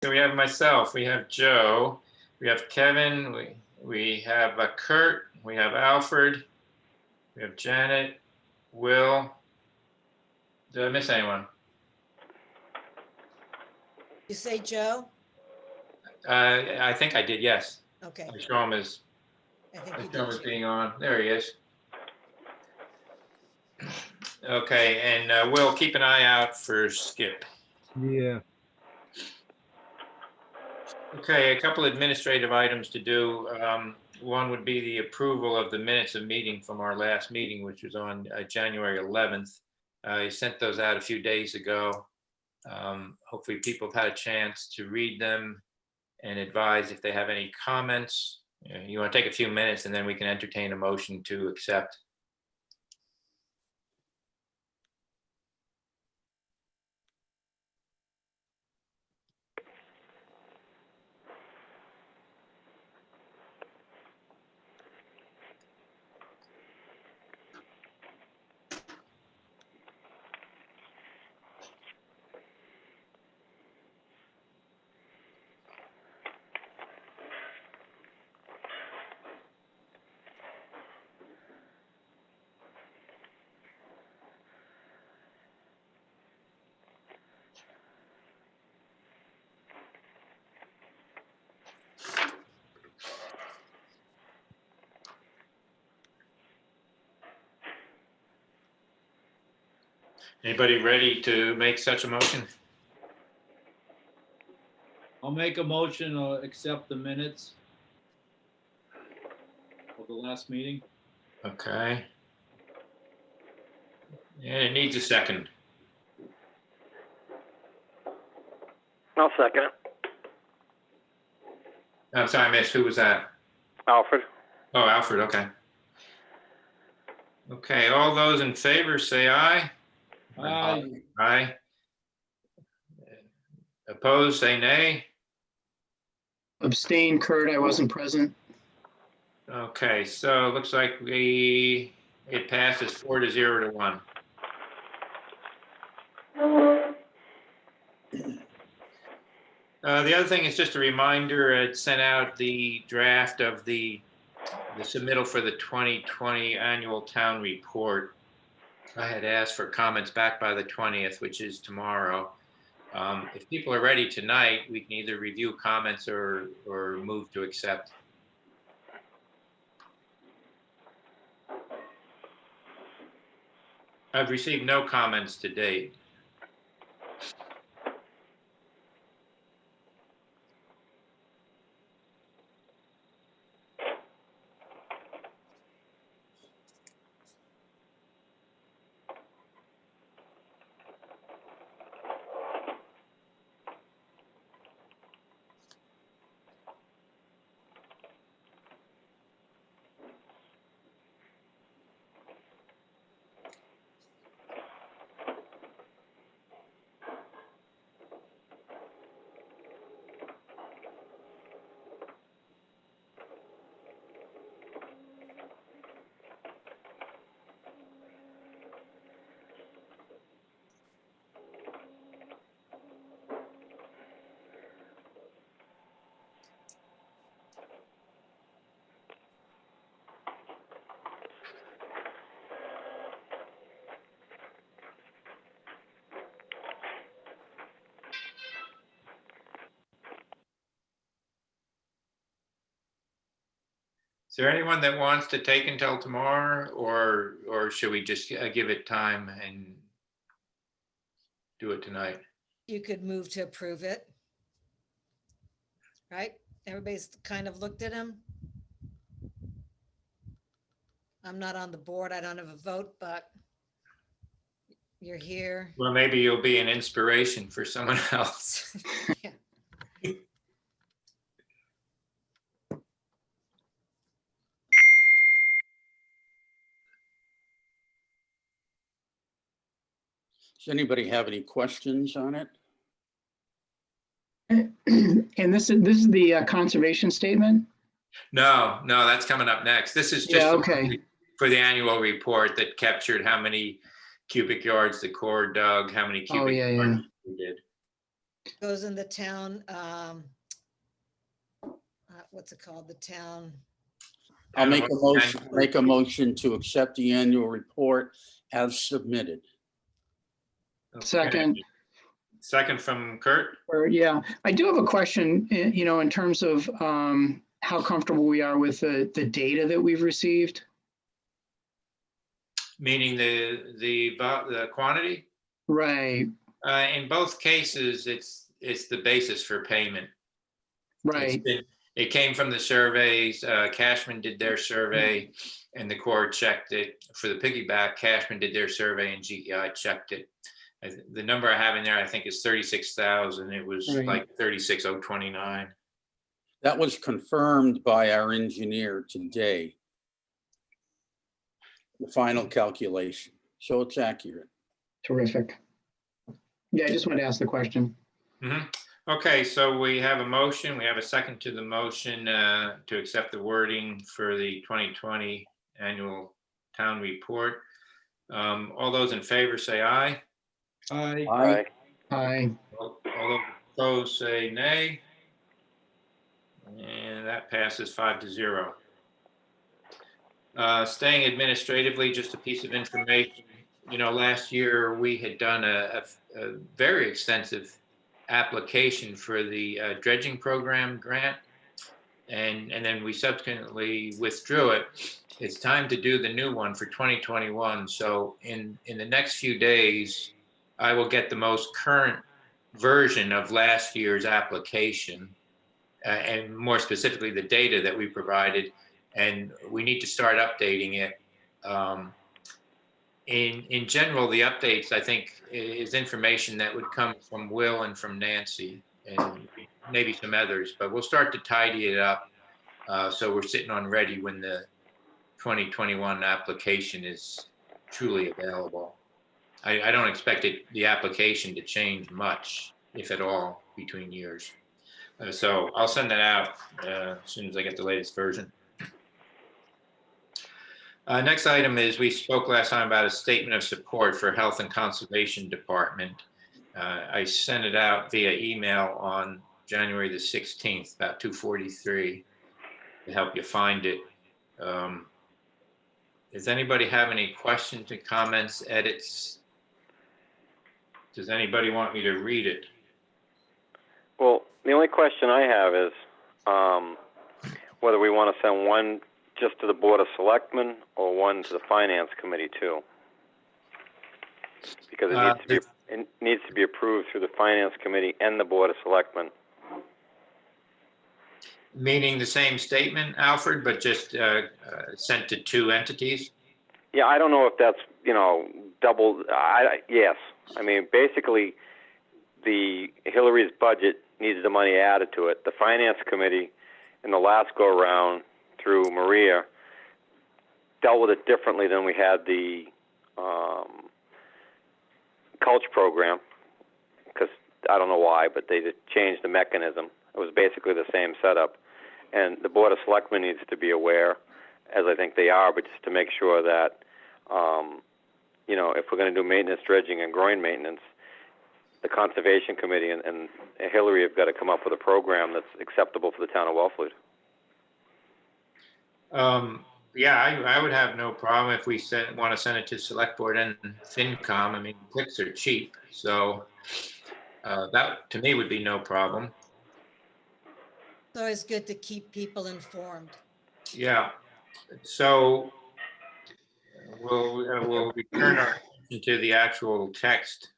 So we have myself, we have Joe, we have Kevin, we have Kurt, we have Alfred, we have Janet, Will. Did I miss anyone? You say Joe? I think I did, yes. Okay, I show him as I think you show him as did. being on. There he is. Okay, and Will, keep an eye out for Skip. Yeah. Okay, a couple administrative items to do. One would be the approval of the minutes of meeting from our last meeting, which was on January 11th. I sent those out a few days ago. Hopefully people have had a chance to read them and advise if they have any comments. You want to take a few minutes and then we can entertain a motion to accept. Anybody ready to make such a motion? I'll make a motion to accept the minutes of the last meeting. Okay. And it needs a second. I'll second it. I'm sorry, I missed. Who was that? Alfred. Oh, Alfred, okay. Okay, all those in favor say aye. Aye. Aye. Opposed, say nay. Abstain, Kurt, I wasn't present. Okay, so it looks like it passes 4-0 to 1. The other thing is just a reminder, I'd sent out the draft of the submittal for the 2020 annual town report. I had asked for comments back by the 20th, which is tomorrow. If people are ready tonight, we can either review comments or move to accept. I've received no comments to date. Is there anyone that wants to take until tomorrow, or should we just give it time and do it tonight? You could move to approve it. Right? Everybody's kind of looked at him. I'm not on the board. I don't have a vote, but you're here. Well, maybe you'll be an inspiration for someone else. Yeah. Does anybody have any questions on it? And this is the conservation statement? No, that's coming up next. This is just Yeah, okay. for the annual report that captured how many cubic yards the Corps dug, how many cubic yeah, yards we did. goes in the town, what's it called? The town, I'll make a motion to accept the annual report as submitted. Okay. Second. Second from Kurt. Or, yeah, I do have a question, in terms of how comfortable we are with the data that we've received. Meaning the quantity? Right, In both cases, it's the basis for payment. right. It came from the surveys. Cashman did their survey and the Corps checked it. For the piggyback, Cashman did their survey and GEI checked it. The number I have in there, I think, is 36,000. It was Right. like 36,029. That was confirmed by our engineer today. The final calculation, so it's accurate. Terrific. Yeah, I just wanted to ask the question. Okay, so we have a motion. We have a second to the motion to accept the wording for the 2020 annual town report. All those in favor say aye. Aye. Aye. Aye. All those opposed say nay. And that passes 5-0. Staying administratively, just a piece of information. Last year we had done a very extensive application for the dredging program grant, and then we subsequently withdrew it. It's time to do the new one for 2021. So in the next few days, I will get the most current version of last year's application, and more specifically the data that we provided, and we need to start updating it. In general, the updates, I think, is information that would come from Will and from Nancy and maybe some others, but we'll start to tidy it up so we're sitting on ready when the 2021 application is truly available. I don't expect the application to change much, if at all, between years. So I'll send that out as soon as I get the latest version. Next item is, we spoke last time about a statement of support for Health and Conservation Department. I sent it out via email on January the 16th, about 2:43, to help you find it. Does anybody have any questions or comments, edits? Does anybody want me to read it? Well, the only question I have is whether we want to send one just to the Board of Selectmen or one to the Finance Committee too, because it needs to be approved through the Finance Committee and the Board of Selectmen. Meaning the same statement, Alfred, but just sent to two entities? Yeah, I don't know if that's, double. Yes. I mean, basically, Hillary's budget needs the money added to it. The Finance Committee, in the last go-around through Maria, dealt with it differently than we had the Culture program, because I don't know why, but they just changed the mechanism. It was basically the same setup. And the Board of Selectmen needs to be aware, as I think they are, but just to make sure that, if we're going to do maintenance, dredging, and groin maintenance, the Conservation Committee and Hillary have got to come up with a program that's acceptable for the town of Wellfleet. Yeah, I would have no problem if we want to send it to Select Board and FinCom. I mean, clicks are cheap, so that to me would be no problem. it's always good to keep people informed. Yeah, so we'll return our attention to the actual text.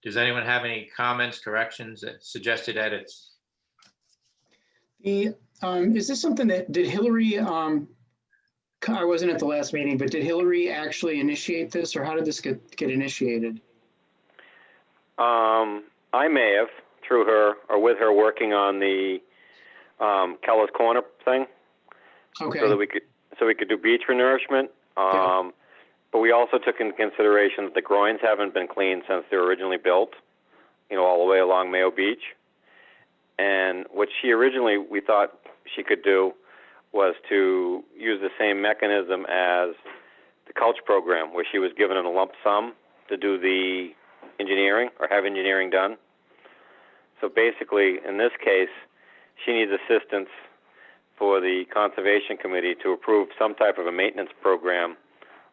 Does anyone have any comments, corrections, suggested edits? Is this something did Hillary, I wasn't at the last meeting, but did Hillary actually initiate this, or how did this get initiated? I may have, through her or with her, working on the Keller's Corner thing. Okay. So that we could do beach renourishment. Yeah. But we also took into consideration that the groins haven't been cleaned since they were originally built, all the way along Mayo Beach. And what we thought she could do was to use the same mechanism as the Culture program, where she was given a lump sum to do the engineering or have engineering done. So basically, in this case, she needs assistance for the Conservation Committee to approve some type of a maintenance program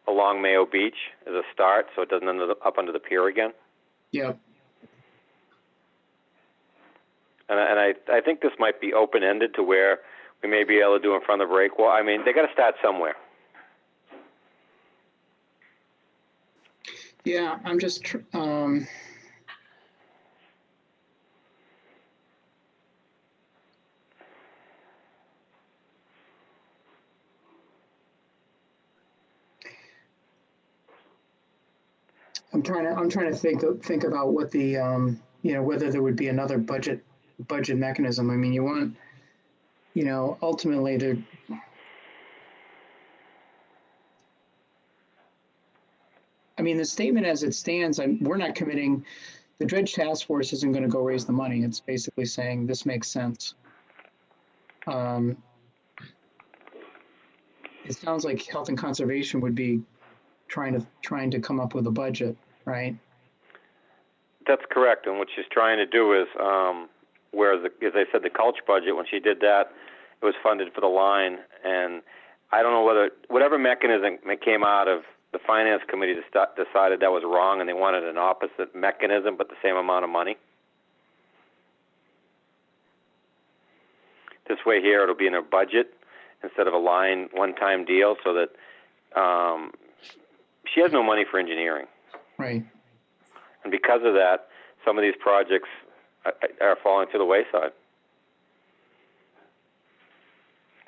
along Mayo Beach as a start, so it doesn't end up under the pier again. Yep. And I think this might be open-ended to where we may be able to do in front of the breakwall. I mean, they got to start somewhere. Yeah, I'm just, I'm trying to think about what the, you know, whether there would be another budget mechanism. I mean, you want, you know, ultimately to, I mean, the statement as it stands, we're not committing, the dredge task force isn't going to go raise the money. It's basically saying this makes sense. It sounds like health and conservation would be trying to come up with a budget, right? That's correct. And what she's trying to do is, whereas, as I said, the Culch budget, when she did that, it was funded for the line. And I don't know whether, whatever mechanism came out of the Finance Committee decided that was wrong, and they wanted an opposite mechanism but the same amount of money. This way here, it'll be in her budget instead of a line one-time deal, so that she has no money for engineering. Right. And because of that, some of these projects are falling to the wayside.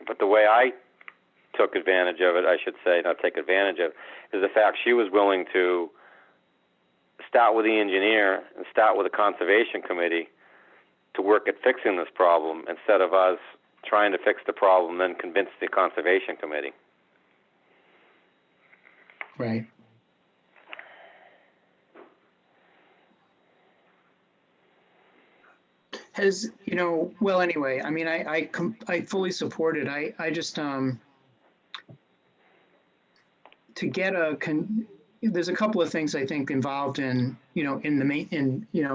But the way I took advantage of it, I should say, not take advantage of, is the fact she was willing to start with the engineer and start with the Conservation Committee to work at fixing this problem instead of us trying to fix the problem and then convince the Conservation Committee. Right. Has, you know, well, anyway, I mean, I fully support it. I just, to get there's a couple of things I think involved in, you know,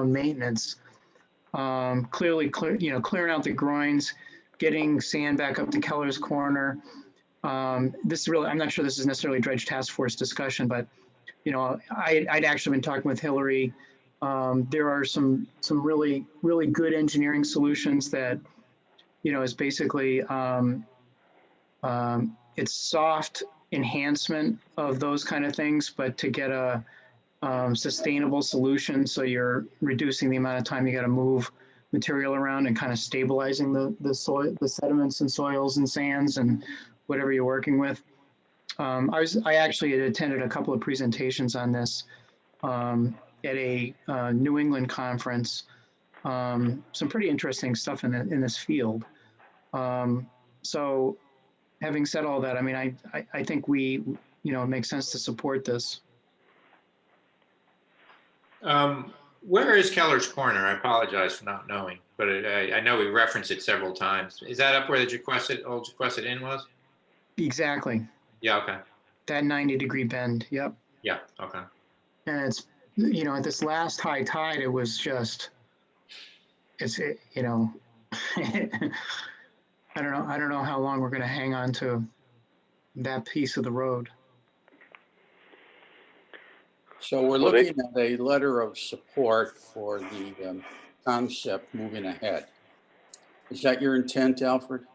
maintenance. Clearly, clearing out the groins, getting sand back up to Keller's Corner. This is really, I'm not sure this is necessarily a dredge task force discussion, but, you know, I'd actually been talking with Hillary. There are some really, really good engineering solutions that, you know, is basically, it's soft enhancement of those kind of things, but to get a sustainable solution, so you're reducing the amount of time you got to move material around and kind of stabilizing the soil, the sediments and soils and sands and whatever you're working with. I actually had attended a couple of presentations on this at a New England conference. Some pretty interesting stuff in this field. So having said all that, I mean, I think it makes sense to support this. Where is Keller's Corner? I apologize for not knowing, but I know we referenced it several times. Is that up where the old Jaquesset Inn was? Exactly. Yeah, okay. That 90-degree bend, yep. Yeah, okay. And it's, you know, at this last high tide, it was just, you know, I don't know how long we're going to hang on to that piece of the road. So we're looking at a letter of support for the concept moving ahead. Is that your intent, Alfred?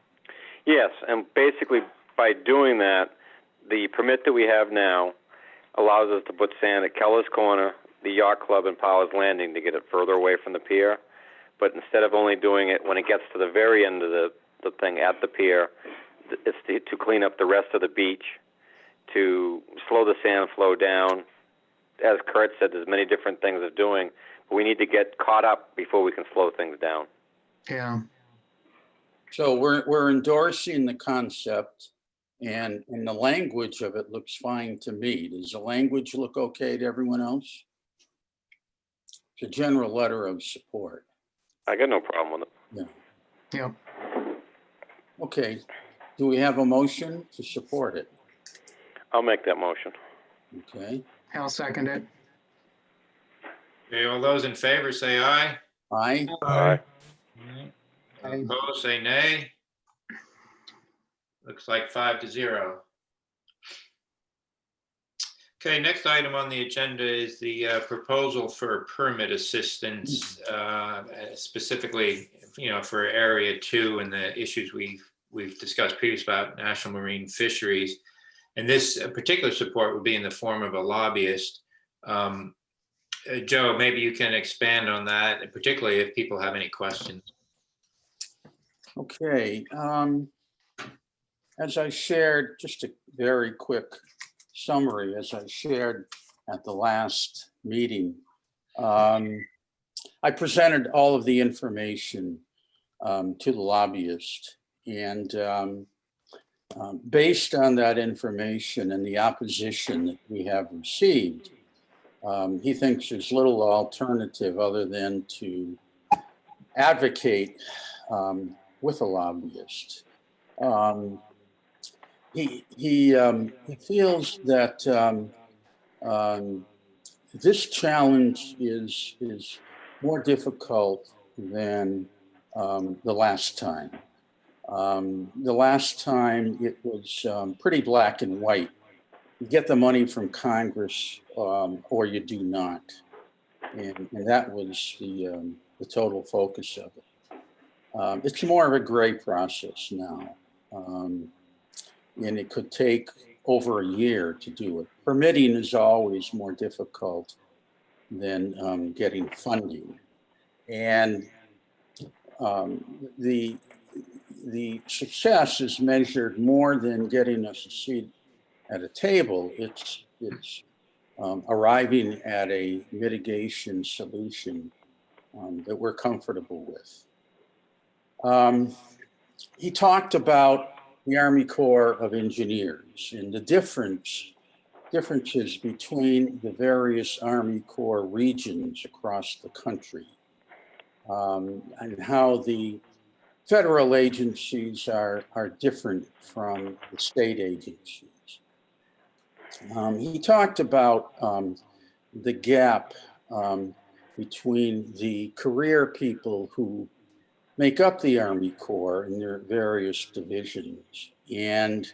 Yes, and basically by doing that, the permit that we have now allows us to put sand at Keller's Corner, the Yacht Club, and Powers Landing to get it further away from the pier. But instead of only doing it when it gets to the very end of the thing at the pier, it's to clean up the rest of the beach, to slow the sand flow down. As Kurt said, there's many different things of doing, but we need to get caught up before we can slow things down. Yeah. So we're endorsing the concept, and the language of it looks fine to me. Does the language look okay to everyone else? It's a general letter of support. I got no problem with it. Yeah. Yeah. Okay. Do we have a motion to support it? I'll make that motion. Okay. I'll second it. Okay, all those in favor say aye. Aye. Aye. Opposed, say nay. Looks like 5-0. Okay, next item on the agenda is the proposal for permit assistance, specifically, for Area 2 and the issues we've discussed previously about national marine fisheries. And this particular support would be in the form of a lobbyist. Joe, maybe you can expand on that, and particularly if people have any questions. Okay. As I shared, just a very quick summary, as I shared at the last meeting, I presented all of the information to the lobbyist, and based on that information and the opposition that we have received, he thinks there's little alternative other than to advocate with a lobbyist. He feels that this challenge is more difficult than the last time. The last time it was pretty black and white. You get the money from Congress or you do not. And that was the total focus of it. It's more of a gray process now. And it could take over a year to do it. Permitting is always more difficult than getting funding. And the success is measured more than getting us a seat at a table. It's arriving at a mitigation solution that we're comfortable with. He talked about the Army Corps of Engineers and the differences between the various Army Corps regions across the country, and how the federal agencies are different from the state agencies. He talked about the gap between the career people who make up the Army Corps in their various divisions and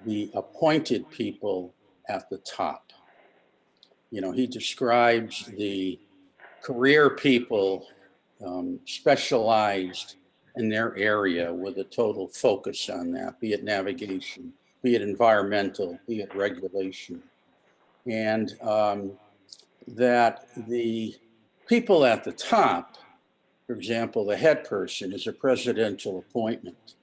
the appointed people at the top. He describes the career people specialized in their area with a total focus on that, be it navigation, be it environmental, be it regulation. And that the people at the top, for example, the head person is a presidential appointment,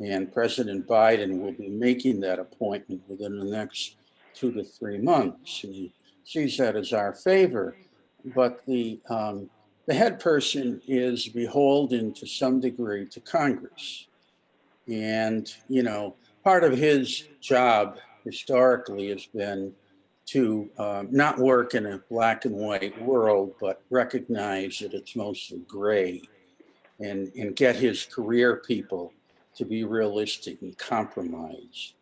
and President Biden will be making that appointment within the next 2 to 3 months. And he sees that as our favor, but the head person is beholden to some degree to Congress. And, part of his job historically has been to not work in a black and white world, but recognize that it's mostly gray and get his career people to be realistic and compromise.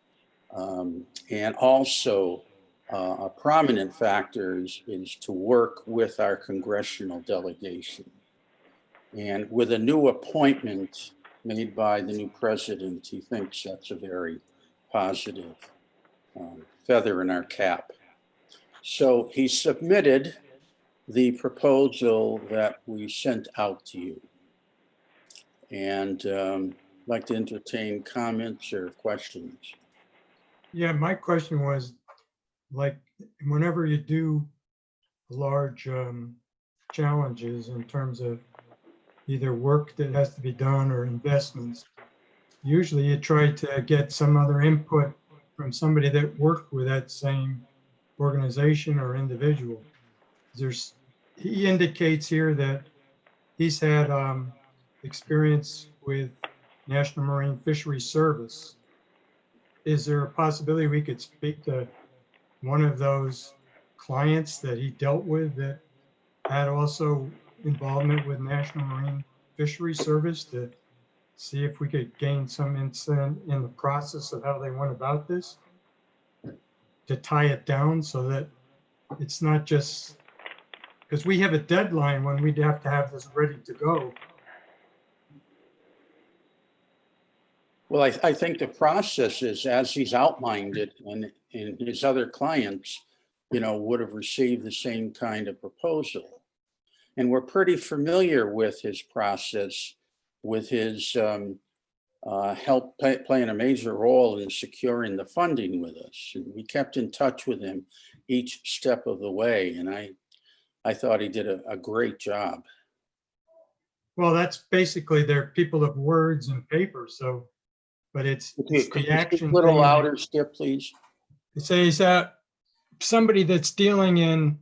And also a prominent factor is to work with our congressional delegation. And with a new appointment made by the new president, he thinks that's a very positive feather in our cap. So he submitted the proposal that we sent out to you. And I'd like to entertain comments or questions. Yeah, my question was, like, whenever you do large challenges in terms of either work that has to be done or investments, usually you try to get some other input from somebody that worked with that same organization or individual. He indicates here that he's had experience with National Marine Fisheries Service. Is there a possibility we could speak to one of those clients that he dealt with that had also involvement with National Marine Fisheries Service to see if we could gain some insight in the process of how they went about this, to tie it down so that it's not just, Because we have a deadline when we'd have to have this ready to go. Well, I think the process is, as he's outlined it, and his other clients, would have received the same kind of proposal. And we're pretty familiar with his process, with his help playing a major role in securing the funding with us. And we kept in touch with him each step of the way, and I thought he did a great job. Well, that's basically they're people of words and paper, so, but it's Could the you speak action a little thing. louder, Skip, please? It says that somebody that's dealing in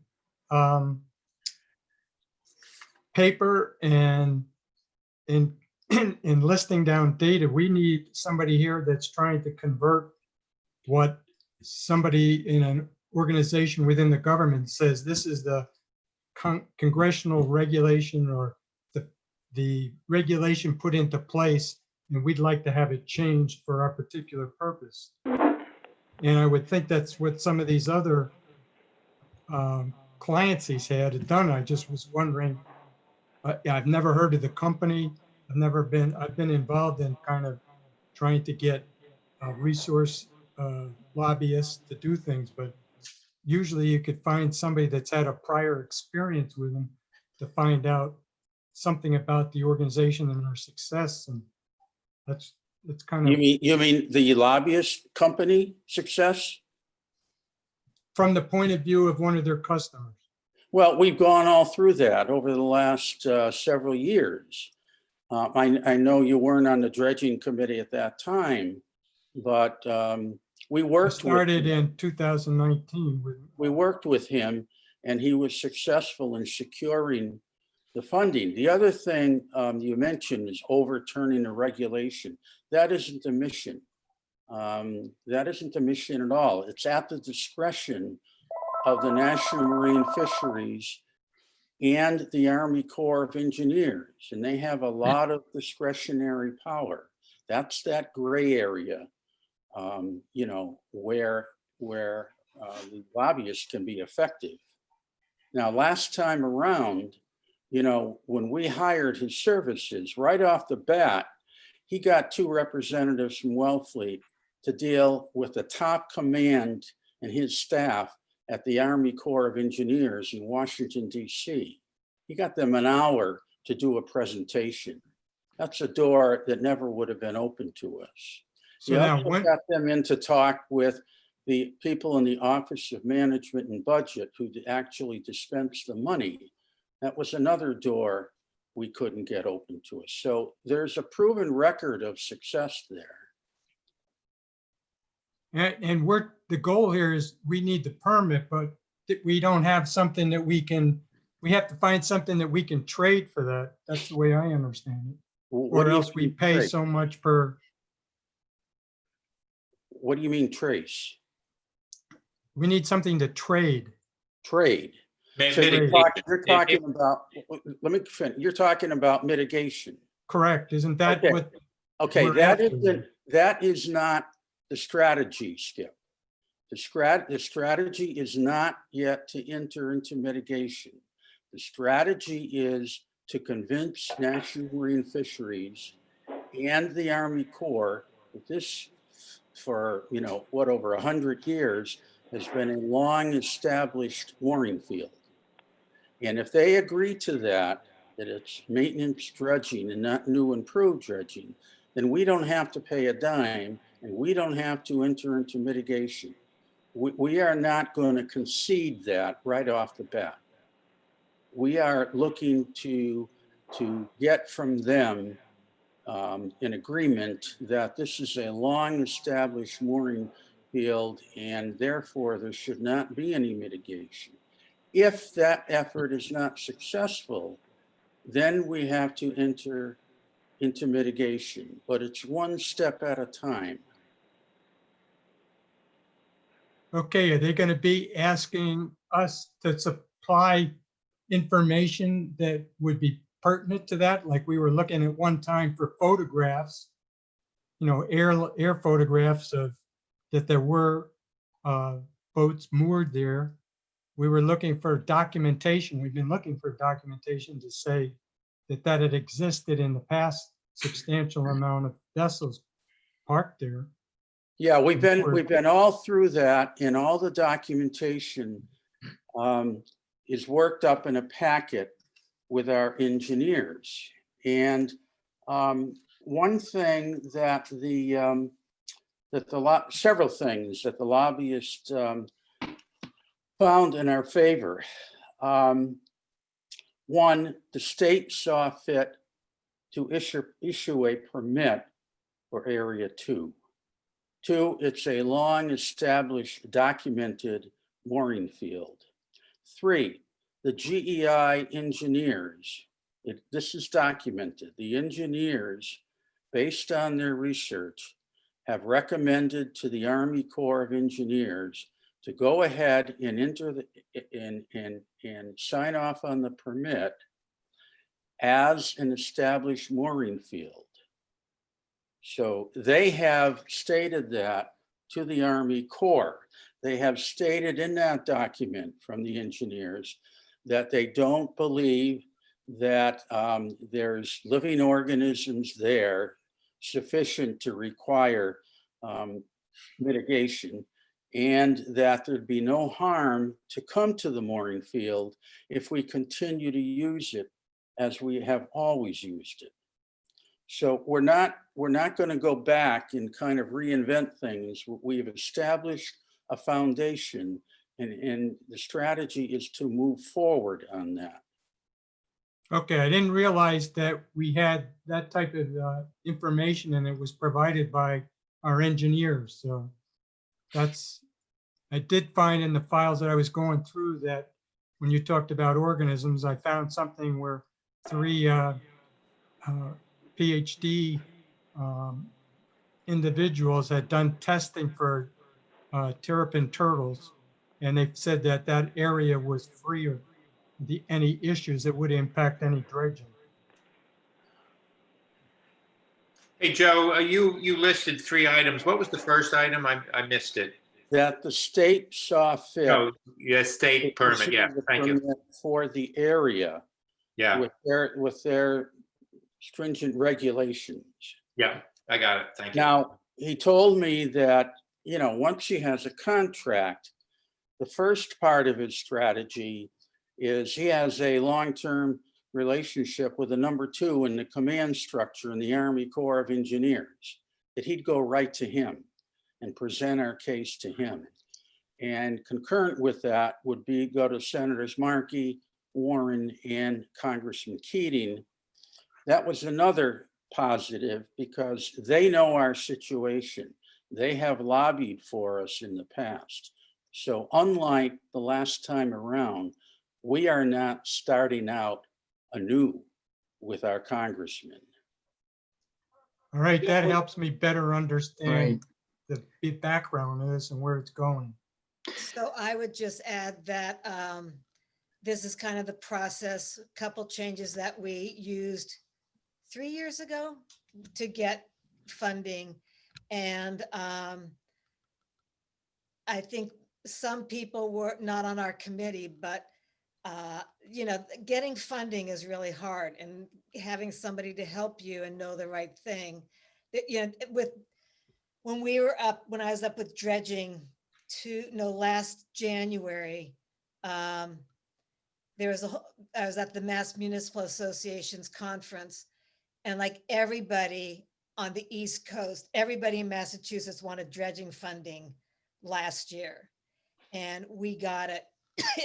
paper and in listing down data, we need somebody here that's trying to convert what somebody in an organization within the government says, this is the congressional regulation or the regulation put into place, and we'd like to have it changed for our particular purpose. And I would think that's what some of these other clients he's had done. I just was wondering, I've never heard of the company. I've been involved in kind of trying to get resource lobbyists to do things, but usually you could find somebody that's had a prior experience with them to find out something about the organization and their success. And that's kind of You mean the lobbyist company success? from the point of view of one of their customers. Well, we've gone all through that over the last several years. I know you weren't on the dredging committee at that time, but we I worked started with, in 2019 with, we worked with him, and he was successful in securing the funding. The other thing you mentioned is overturning the regulation. That isn't the mission. That isn't the mission at all. It's at the discretion of the National Marine Fisheries and the Army Corps of Engineers, and they have a lot of discretionary power. That's that gray area, where the lobbyists can be effective. Now, last time around, when we hired his services, right off the bat, he got 2 representatives from Wellfleet to deal with the top command and his staff at the Army Corps of Engineers in Washington, D.C. He got them an hour to do a presentation. That's a door that never would have been open to us. so He now also when, got them in to talk with the people in the Office of Management and Budget who actually dispense the money. That was another door we couldn't get open to us. So there's a proven record of success there. and the goal here is we need the permit, but we don't have something that we have to find something that we can trade for that. That's the way I understand it. What Or do you else we mean pay trade? so much per, What do you mean trace? we need something to trade. Trade. So you're talking about, let me finish. You're talking about mitigation. Correct, isn't that Okay. what? Okay, We're after that is not the strategy, Skip. The strategy is not yet to enter into mitigation. The strategy is to convince National Marine Fisheries and the Army Corps that this, for over 100 years, has been a long established mooring field. And if they agree to that it's maintenance dredging and not new improved dredging, then we don't have to pay a dime and we don't have to enter into mitigation. We are not going to concede that right off the bat. We are looking to get from them an agreement that this is a long established mooring field and therefore there should not be any mitigation. If that effort is not successful, then we have to enter into mitigation, but it's one step at a time. Okay, are they going to be asking us to supply information that would be pertinent to that? Like we were looking at one time for photographs, air photographs of that there were boats moored there. we were looking for documentation. We've been looking for documentation to say that it existed in the past, substantial amount of vessels parked there. Yeah, we've been all through that, and all the documentation is worked up in a packet with our engineers. And one thing that several things that the lobbyist found in our favor. One, the state saw fit to issue a permit for Area 2. Two, it's a long-established, documented mooring field. Three, the GEI engineers, this is documented, the engineers, based on their research, have recommended to the Army Corps of Engineers to go ahead and and sign off on the permit as an established mooring field. So they have stated that to the Army Corps. They have stated in that document from the engineers that they don't believe that there's living organisms there sufficient to require mitigation, and that there'd be no harm to come to the mooring field if we continue to use it as we have always used it. So we're not going to go back and kind of reinvent things. We've established a foundation, and the strategy is to move forward on that. Okay, I didn't realize that we had that type of information and it was provided by our engineers. So I did find in the files that I was going through that when you talked about organisms, I found something where 3 PhD individuals had done testing for terrapin turtles, and they said that that area was free of any issues that would impact any dredging. Hey, Joe, you listed 3 items. What was the first item? I missed it. That the state saw fit. Oh, yeah, state permit. Yeah, thank you. For the area. Yeah, With their stringent regulations. yeah, I got it. Thank you. Now, he told me that, once he has a contract, the first part of his strategy is he has a long-term relationship with the number 2 in the command structure in the Army Corps of Engineers, that he'd go right to him and present our case to him. And concurrent with that would be go to Senators Markey, Warren, and Congressman Keating. That was another positive because they know our situation. They have lobbied for us in the past. So unlike the last time around, we are not starting out anew with our congressman. All right, that helps me better understand Right. the background of this and where it's going. So I would just add that this is kind of the process, a couple changes that we used 3 years ago to get funding. And I think some people were not on our committee, but getting funding is really hard, and having somebody to help you and know the right thing. When I was up with dredging last January, I was at the Mass Municipal Association's conference, and like everybody on the East Coast, everybody in Massachusetts wanted dredging funding last year, and we got it.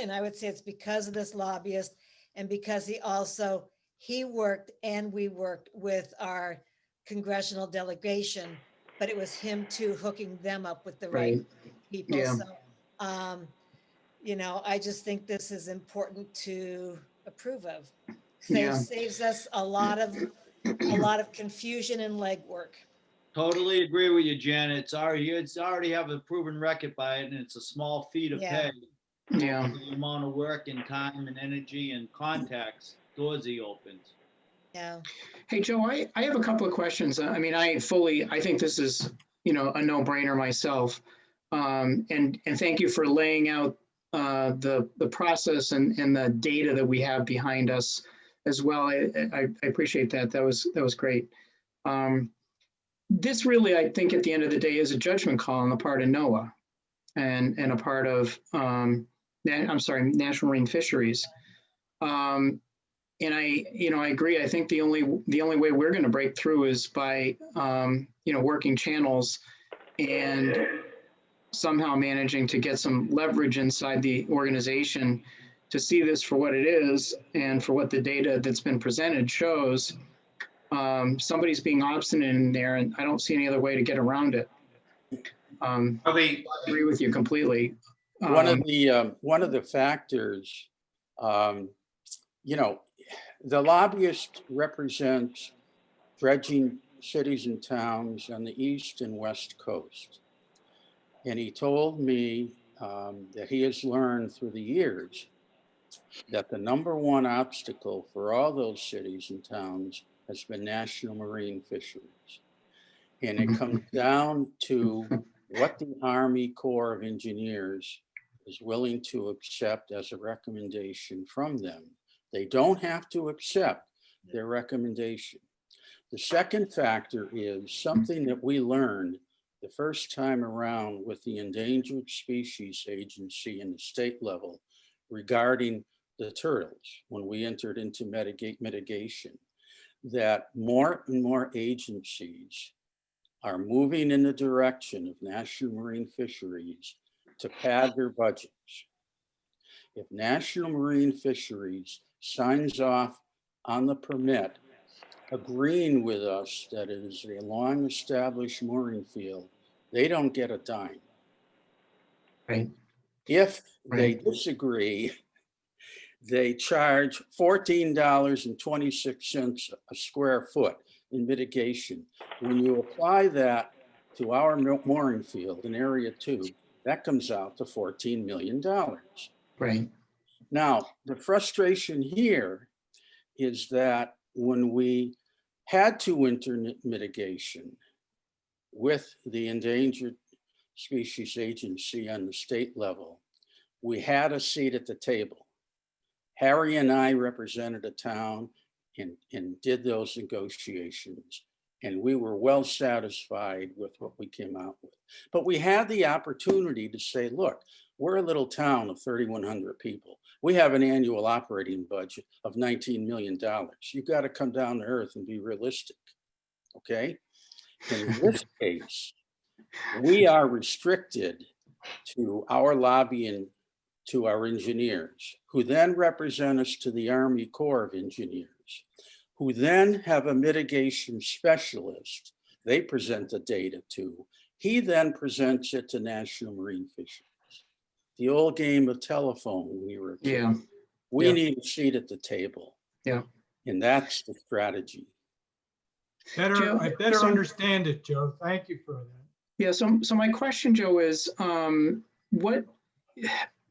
And I would say it's because of this lobbyist, and because he worked and we worked with our congressional delegation, but it was him too hooking them up with the right people. Yeah. So, I just think this is important to approve of. Saves us a lot of confusion and legwork. Totally agree with you, Janet. It's already have a proven record by it, and it's a small fee to Yeah. pay. Yeah. The amount of work and time and energy and contacts doors he opens. Yeah. Hey, Joe, I have a couple of questions. I mean, I think this is, a no-brainer myself. And thank you for laying out the process and the data that we have behind us as well. I appreciate that. That was great. This really, I think, at the end of the day, is a judgment call on the part of NOAA and a part of National Marine Fisheries. And I agree. I think the only way we're going to break through is by working channels and somehow managing to get some leverage inside the organization to see this for what it is and for what the data that's been presented shows. Somebody's being obstinate in there, and I don't see any other way to get around it. I agree with you completely. One of the factors, the lobbyist represents dredging cities and towns on the east and west coast. And he told me that he has learned through the years that the number one obstacle for all those cities and towns has been national marine fisheries. And it comes down to what the Army Corps of Engineers is willing to accept as a recommendation from them. They don't have to accept their recommendation. The second factor is something that we learned the first time around with the Endangered Species Agency in the state level regarding the turtles when we entered into mitigation, that more and more agencies are moving in the direction of national marine fisheries to pad their budgets. If National Marine Fisheries signs off on the permit, agreeing with us that it is a long-established mooring field, they don't get a dime. Right. If they disagree, they charge $14.26 a square foot in mitigation. When you apply that to our mooring field in Area 2, that comes out to $14 million. Right. Now, the frustration here is that when we had to enter mitigation with the Endangered Species Agency on the state level, we had a seat at the table. Harry and I represented a town and did those negotiations, and we were well satisfied with what we came out with. But we had the opportunity to say, look, we're a little town of 3,100 people. We have an annual operating budget of $19 million. You've got to come down to earth and be realistic, okay? In this case, we are restricted to our lobbying to our engineers, who then represent us to the Army Corps of Engineers, who then have a mitigation specialist they present the data to. He then presents it to National Marine Fisheries. The old game of telephone when we were a kid. Yeah. We need a seat at the table. Yeah. And that's the strategy. Joe, I better understand it, Joe. Thank you for that. Yeah. So my question, Joe, is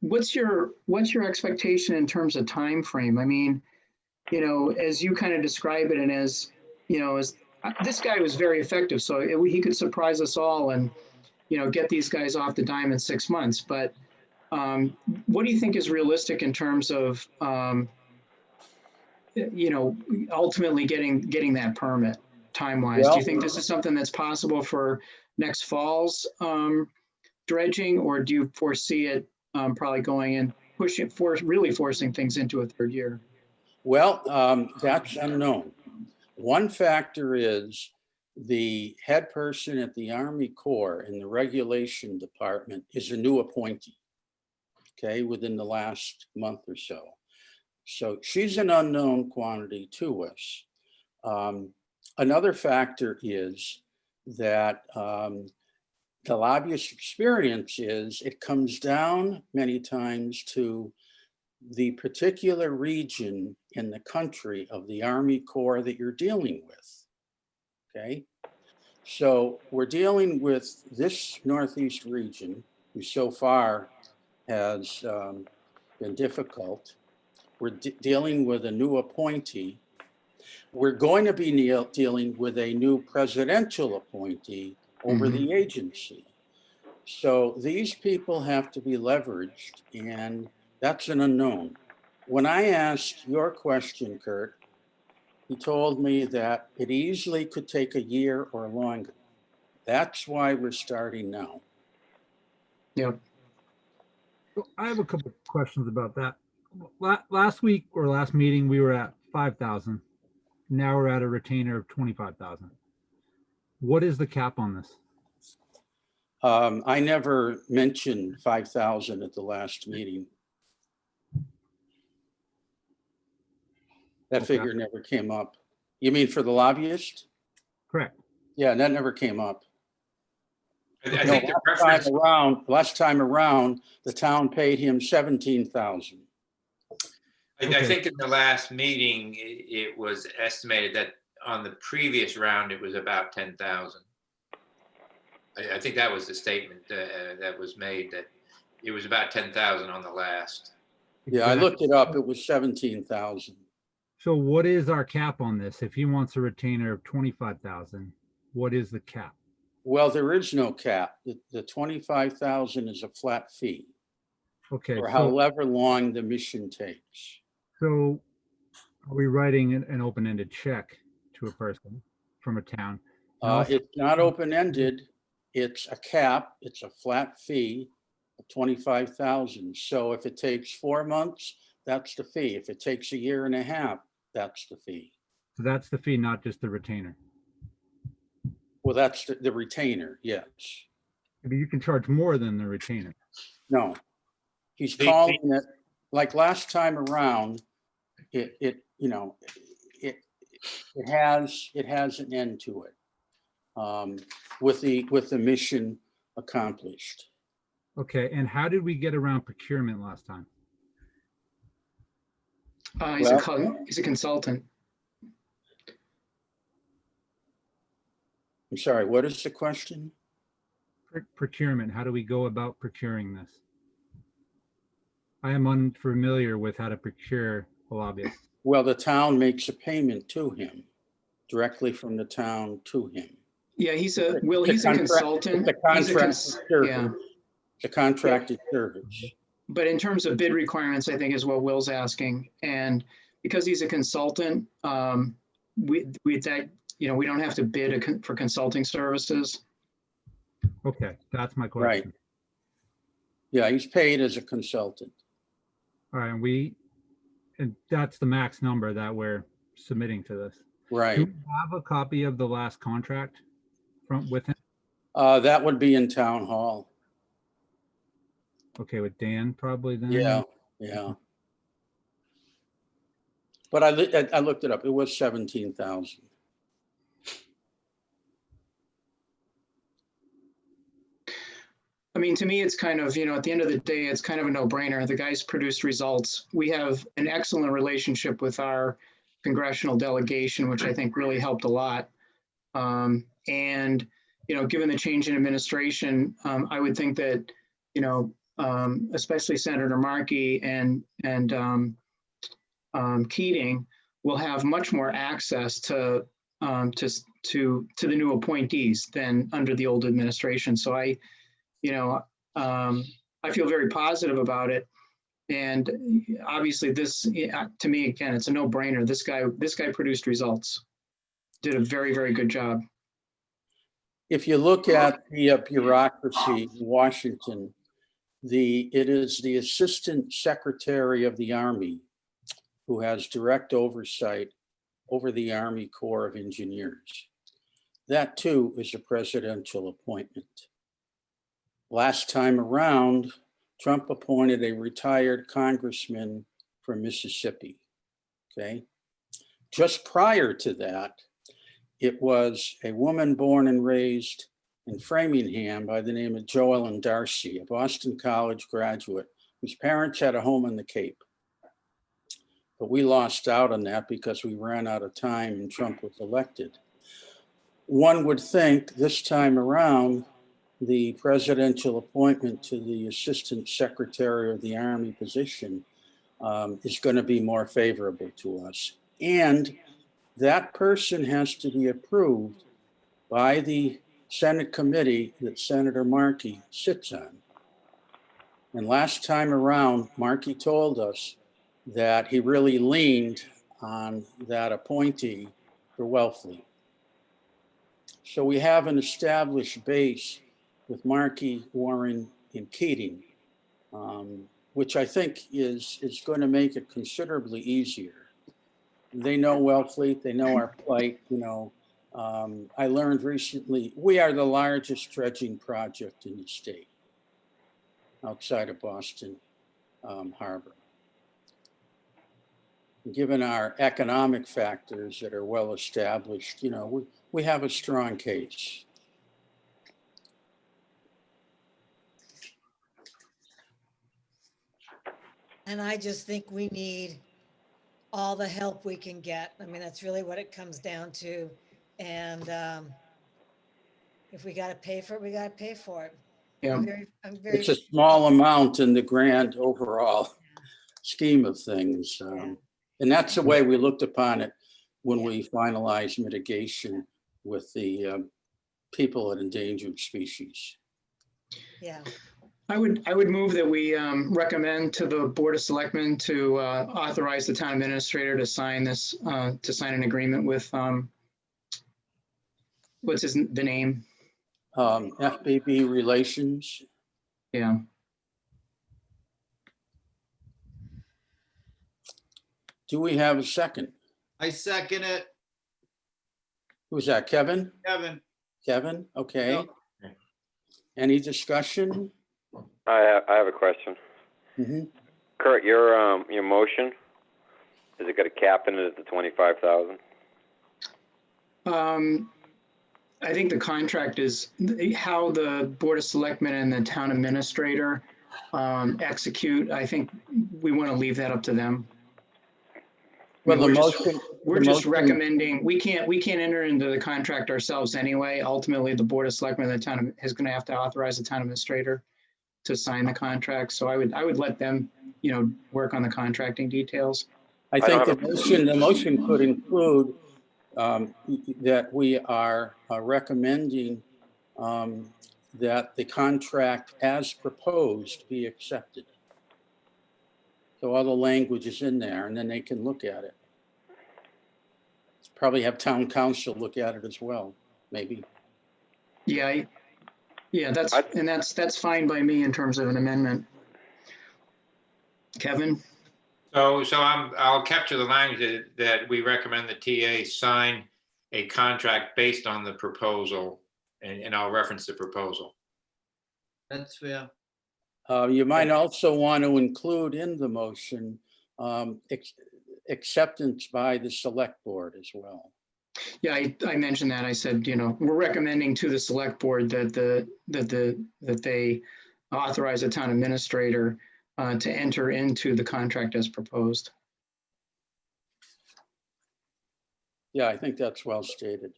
what's your expectation in terms of time frame? I mean, as you kind of describe it, and as this guy was very effective, so he could surprise us all and get these guys off the dime in 6 months. But what do you think is realistic in terms of ultimately getting that permit time-wise? Well, do you think this is something that's possible for next fall's dredging, or do you foresee it probably going and really forcing things into a third year? Well, that's unknown. One factor is the head person at the Army Corps in the regulation department is a new appointee, okay, within the last month or so. So she's an unknown quantity to us. Another factor is that the lobbyist experience is it comes down many times to the particular region in the country of the Army Corps that you're dealing with, okay? So we're dealing with this Northeast region, who so far has been difficult. We're dealing with a new appointee. We're going to be dealing with a new presidential appointee over the agency. So these people have to be leveraged, and that's an unknown. When I asked your question, Kurt, he told me that it easily could take a year or longer. That's why we're starting now. Yep. So I have a couple of questions about that. Last week or last meeting, we were at 5,000. Now we're at a retainer of 25,000. What is the cap on this? I never mentioned 5,000 at the last meeting. That Okay. figure never came up. You mean for the lobbyist? Correct. Yeah, that never came up. I No, think the preference, last time around, the town paid him 17,000. I Okay. think in the last meeting, it was estimated that on the previous round, it was about 10,000. I think that was the statement that was made, that it was about 10,000 on the last. Yeah, I looked it up. It was 17,000. So what is our cap on this? If he wants a retainer of 25,000, what is the cap? Well, there is no cap. The 25,000 is a flat fee Okay, for so, however long the mission takes. so are we writing an open-ended check to a person from a town? And also- It's not open-ended. It's a cap. It's a flat fee of 25,000. So if it takes 4 months, that's the fee. If it takes a year and a half, that's the fee. So that's the fee, not just the retainer. Well, that's the retainer, yes. I mean, you can charge more than the retainer. No, he's The- calling it, like last time around, it has an end to it. With the mission accomplished. Okay, and how did we get around procurement last time? He's a consultant. I'm sorry, what is the question? Procurement, how do we go about procuring this? I am unfamiliar with how to procure a lobbyist. Well, the town makes a payment to him, directly from the town to him. Yeah, he's a contract- consultant. It's a He's a contracted yeah. service. It's a contracted service. But in terms of bid requirements, I think is what Will's asking. And because he's a consultant, we don't have to bid for consulting services. Okay, that's my Right. question. Yeah, he's paid as a consultant. All right, and that's the max number that we're submitting to this. Do Right. we have a copy of the last contract with him? That would be in town hall. Okay, with Dan probably then? Yeah. But I looked it up. It was 17,000. I mean, to me, it's kind of, at the end of the day, it's kind of a no-brainer. The guy's produced results. We have an excellent relationship with our congressional delegation, which I think really helped a lot. And, given the change in administration, I would think that, especially Senator Markey and Keating will have much more access to the new appointees than under the old administration. So I feel very positive about it. And obviously this, to me, again, it's a no-brainer. This guy produced results, did a very, very good job. If you look at the bureaucracy in Washington, it is the Assistant Secretary of the Army who has direct oversight over the Army Corps of Engineers. That too is a presidential appointment. Last time around, Trump appointed a retired congressman from Mississippi, okay? Just prior to that, it was a woman born and raised in Framingham by the name of Joellen Darcy, a Boston College graduate whose parents had a home in the Cape. But we lost out on that because we ran out of time and Trump was elected. One would think this time around, the presidential appointment to the Assistant Secretary of the Army position is going to be more favorable to us. And that person has to be approved by the Senate committee that Senator Markey sits on. And last time around, Markey told us that he really leaned on that appointee for Wellfleet. So we have an established base with Markey, Warren, and Keating, which I think is going to make it considerably easier. They know Wellfleet, they know our plight, you know. I learned recently, we are the largest dredging project in the state outside of Boston Harbor. Given our economic factors that are well established, you know, we have a strong case. And I just think we need all the help we can get. I mean, that's really what it comes down to. And if we got to pay for it, we got to pay for it. Yeah. I'm very. It's a small amount in the grand overall scheme of things. And that's the way we looked upon it when we finalized mitigation with the people at endangered species. Yeah. I would move that we recommend to the Board of Selectmen to authorize the town administrator to sign this, to sign an agreement with, what's the name? FBB Relations. Yeah. Do we have a second? I second it. Who's that, Kevin? Kevin, Kevin, okay. Yep. Any discussion? I have a question. Mhm. Kurt, your motion, is it got a cap in it at the 25,000? I think the contract is how the Board of Selectmen and the town administrator execute. I think we want to leave that up to them. Well, the We're just- motion. We're the just motion- recommending, we can't enter into the contract ourselves anyway. Ultimately, the Board of Selectmen and the town is going to have to authorize the town administrator to sign the contract. So I would let them, you know, work on the contracting details. I think the motion could include that we are recommending that the contract as proposed be accepted. So all the language is in there and then they can look at it. Probably have town council look at it as well, maybe. Yeah, that's fine by me in terms of an amendment. Kevin? So I'll capture the language that we recommend the TA sign a contract based on the proposal, and I'll reference the proposal. that's fair. You might also want to include in the motion acceptance by the select board as well. Yeah, I mentioned that. I said, you know, we're recommending to the select board that they authorize the town administrator to enter into the contract as proposed. Yeah, I think that's well stated.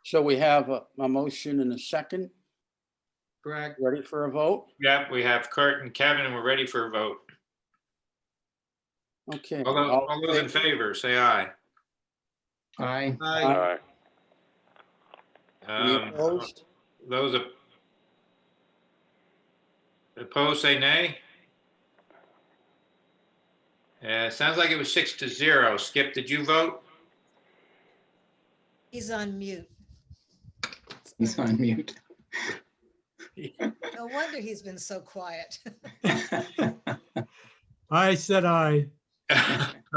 So we have a motion and a second. Correct. Ready for a vote? Yep, we have Kurt and Kevin, and we're ready for a vote. Okay. All those in favor, say aye. Aye. Aye. All right. Any opposed? Those opposed, say nay. Sounds like it was 6-0. Skip, did you vote? He's on mute. He's on mute. No wonder he's been so quiet. I said aye.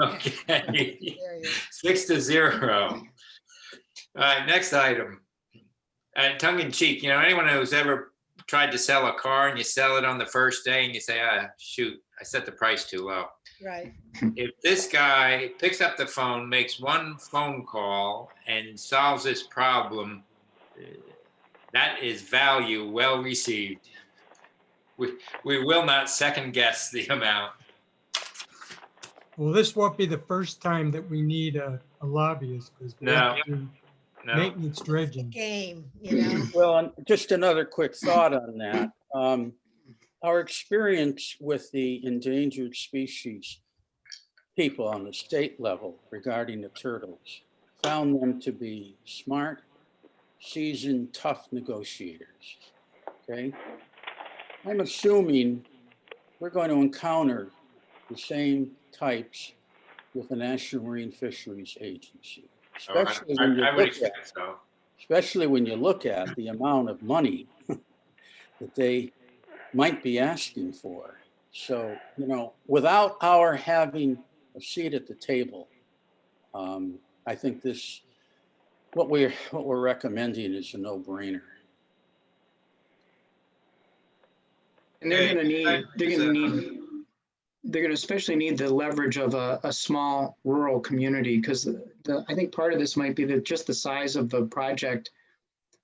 Okay. There he is. 6-0. All right, next item. Tongue in cheek, you know, anyone who's ever tried to sell a car and you sell it on the first day and you say, shoot, I set the price too low. Right. If this guy picks up the phone, makes one phone call and solves this problem, that is value well received. We will not second guess the amount. Well, this won't be the first time that we need a lobbyist because we have to do No, maintenance dredging. Game, you know? Well, and just another quick thought on that. Our experience with the endangered species people on the state level regarding the turtles found them to be smart, seasoned, tough negotiators. Okay? I'm assuming we're going to encounter the same types with the National Marine Fisheries Agency, Oh, especially when you I would look at, expect so. especially when you look at the amount of money that they might be asking for. So, without our having a seat at the table, I think what we're recommending is a no-brainer. And they're gonna especially need the leverage of a small rural community, because I think part of this might be that just the size of the project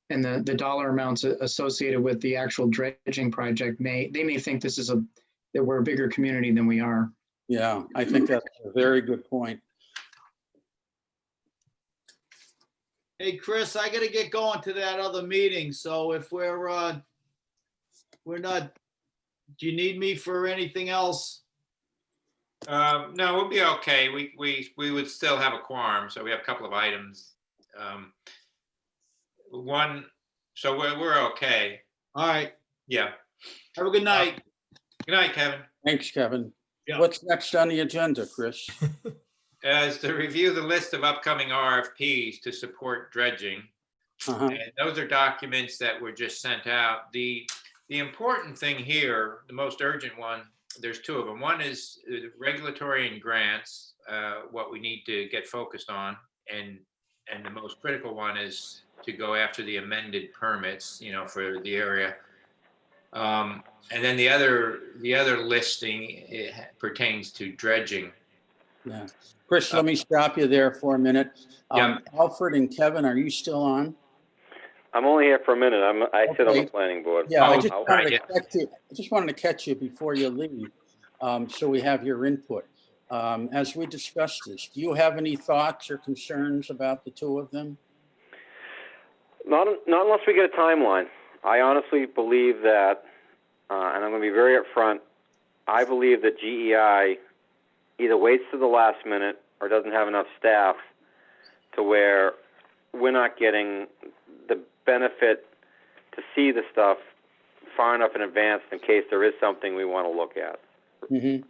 and the dollar amounts associated with the actual dredging project they may think that we're a bigger community than we are. Yeah, I think that's a very good point. Hey, Chris, I gotta get going to that other meeting, so if we're not, do you need me for anything else? No, we'll be okay. We would still have a quorum, so we have a couple of items. So we're okay. All right, Yeah. have a good night. Good night, Kevin. Thanks, Kevin. Yeah. What's next on the agenda, Chris? As to review the list of upcoming RFPs to support dredging. Uh-huh. And those are documents that were just sent out. The important thing here, the most urgent one, there's two of them. One is regulatory and grants, what we need to get focused on. And the most critical one is to go after the amended permits, for the area. And then the other listing pertains to dredging. Yeah. Chris, let me stop you there for a minute. Yeah. Alfred and Kevin, are you still on? I'm only here for a minute. I sit on the Okay. planning board. Yeah, I Oh, just all wanted right, to catch you. I just wanted to catch you before you leave, so we have your input. As we discussed this, do you have any thoughts or concerns about the two of them? Not unless we get a timeline. I honestly believe that, and I'm going to be very upfront, I believe that GEI either waits to the last minute or doesn't have enough staff to where we're not getting the benefit to see the stuff far enough in advance in case there is something we want to look at. Mm-hmm.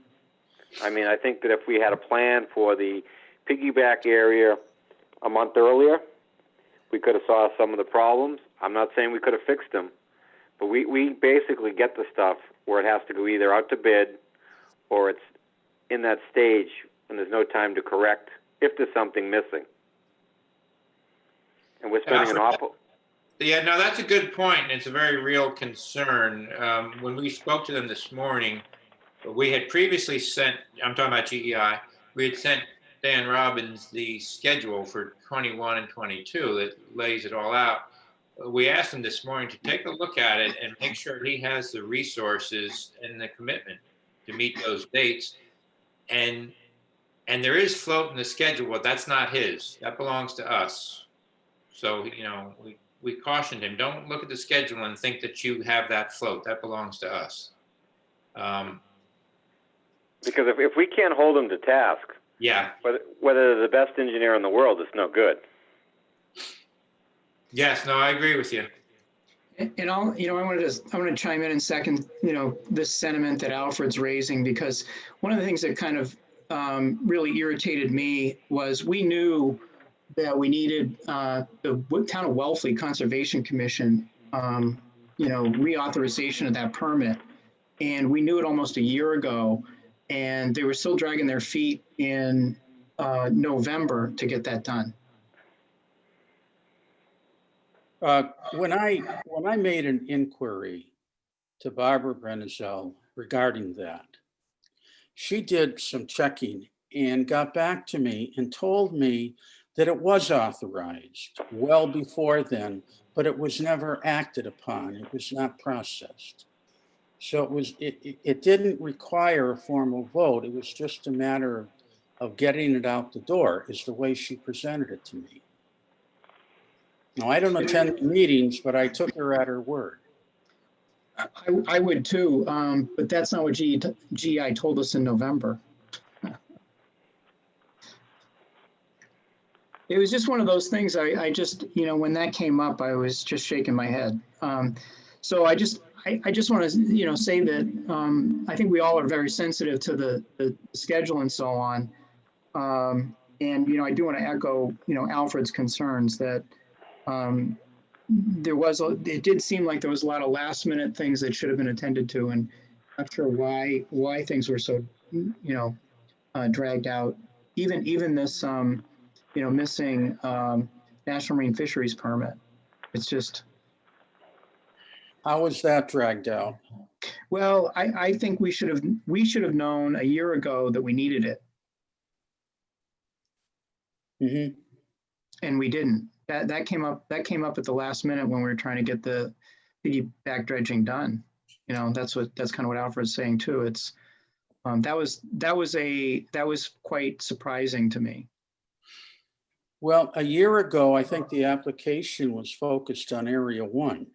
I mean, I think that if we had a plan for the piggyback area a month earlier, we could have saw some of the problems. I'm not saying we could have fixed them, but we basically get the stuff where it has to go either out to bid or it's in that stage and there's no time to correct if there's something missing. And we're spending an awful... Yeah, no, that's a good point, and it's a very real concern. When we spoke to them this morning, we had previously sent, I'm talking about GEI, we had sent Dan Robbins the schedule for 21 and 22 that lays it all out. We asked him this morning to take a look at it and make sure he has the resources and the commitment to meet those dates. And there is float in the schedule, but that's not his. That belongs to us. So, we cautioned him, don't look at the schedule and think that you have that float. That belongs to us. Because if we can't hold them to task, Yeah. whether they're the best engineer in the world, it's no good. Yes, no, I agree with you. And I want to chime in and second, this sentiment that Alfred's raising, because one of the things that kind of really irritated me was we knew that we needed the Town of Wellfleet Conservation Commission, reauthorization of that permit. And we knew it almost a year ago, and they were still dragging their feet in November to get that done. When I made an inquiry to Barbara Brenizell regarding that, she did some checking and got back to me and told me that it was authorized well before then, but it was never acted upon. It was not processed. So it didn't require a formal vote. It was just a matter of getting it out the door, is the way she presented it to me. Now, I don't attend meetings, but I took her at her word. I would too, but that's not what GEI told us in November. It was just one of those things. I just, when that came up, I was just shaking my head. So I just want to, say that I think we all are very sensitive to the schedule and so on. And, I do want to echo, Alfred's concerns that it did seem like there was a lot of last minute things that should have been attended to, and I'm not sure why things were so, dragged out. Even this, missing National Marine Fisheries permit. It's just, How was that dragged out? well, I think we should have known a year ago that we needed it, Mhm. and we didn't. That came up at the last minute when we were trying to get the piggyback dredging done. That's kind of what Alfred's saying too. It's that was quite surprising to me. Well, a year ago, I think the application was focused on Area 1,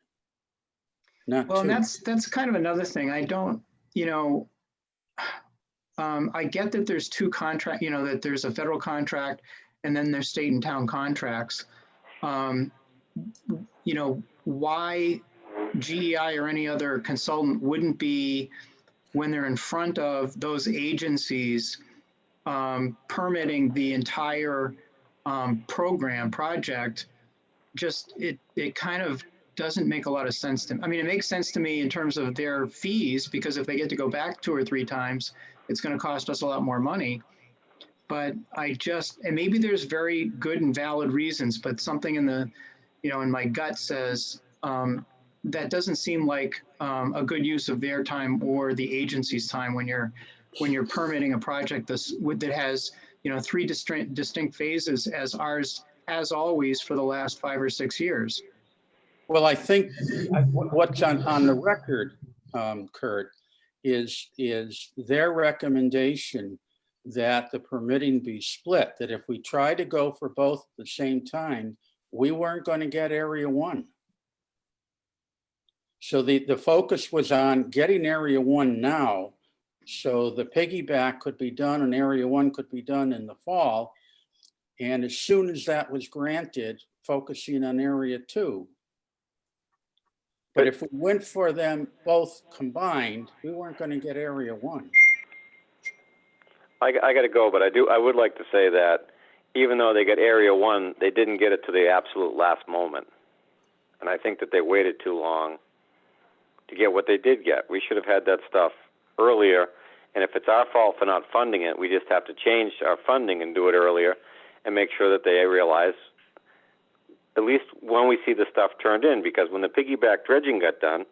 not Well, and 2. that's kind of another thing. I don't, I get that there's two contract, that there's a federal contract and then there's state and town contracts. Why GEI or any other consultant wouldn't be, when they're in front of those agencies, permitting the entire project, just it kind of doesn't make a lot of sense to me. I mean, it makes sense to me in terms of their fees, because if they get to go back 2 or 3 times, it's going to cost us a lot more money. But and maybe there's very good and valid reasons, but something in my gut says that doesn't seem like a good use of their time or the agency's time when you're permitting a project that has 3 distinct phases, as ours has always for the last 5 or 6 years. Well, I think what's on the record, Kurt, is their recommendation that the permitting be split, that if we try to go for both at the same time, we weren't going to get Area 1. So the focus was on getting Area 1 now, so the piggyback could be done and Area 1 could be done in the fall. And as soon as that was granted, focusing on Area 2. But if we went for them both combined, we weren't going to get Area 1. I got to go, but I would like to say that even though they got Area 1, they didn't get it to the absolute last moment. And I think that they waited too long to get what they did get. We should have had that stuff earlier. And if it's our fault for not funding it, we just have to change our funding and do it earlier and make sure that they realize, at least when we see the stuff turned in, because when the piggyback dredging got done,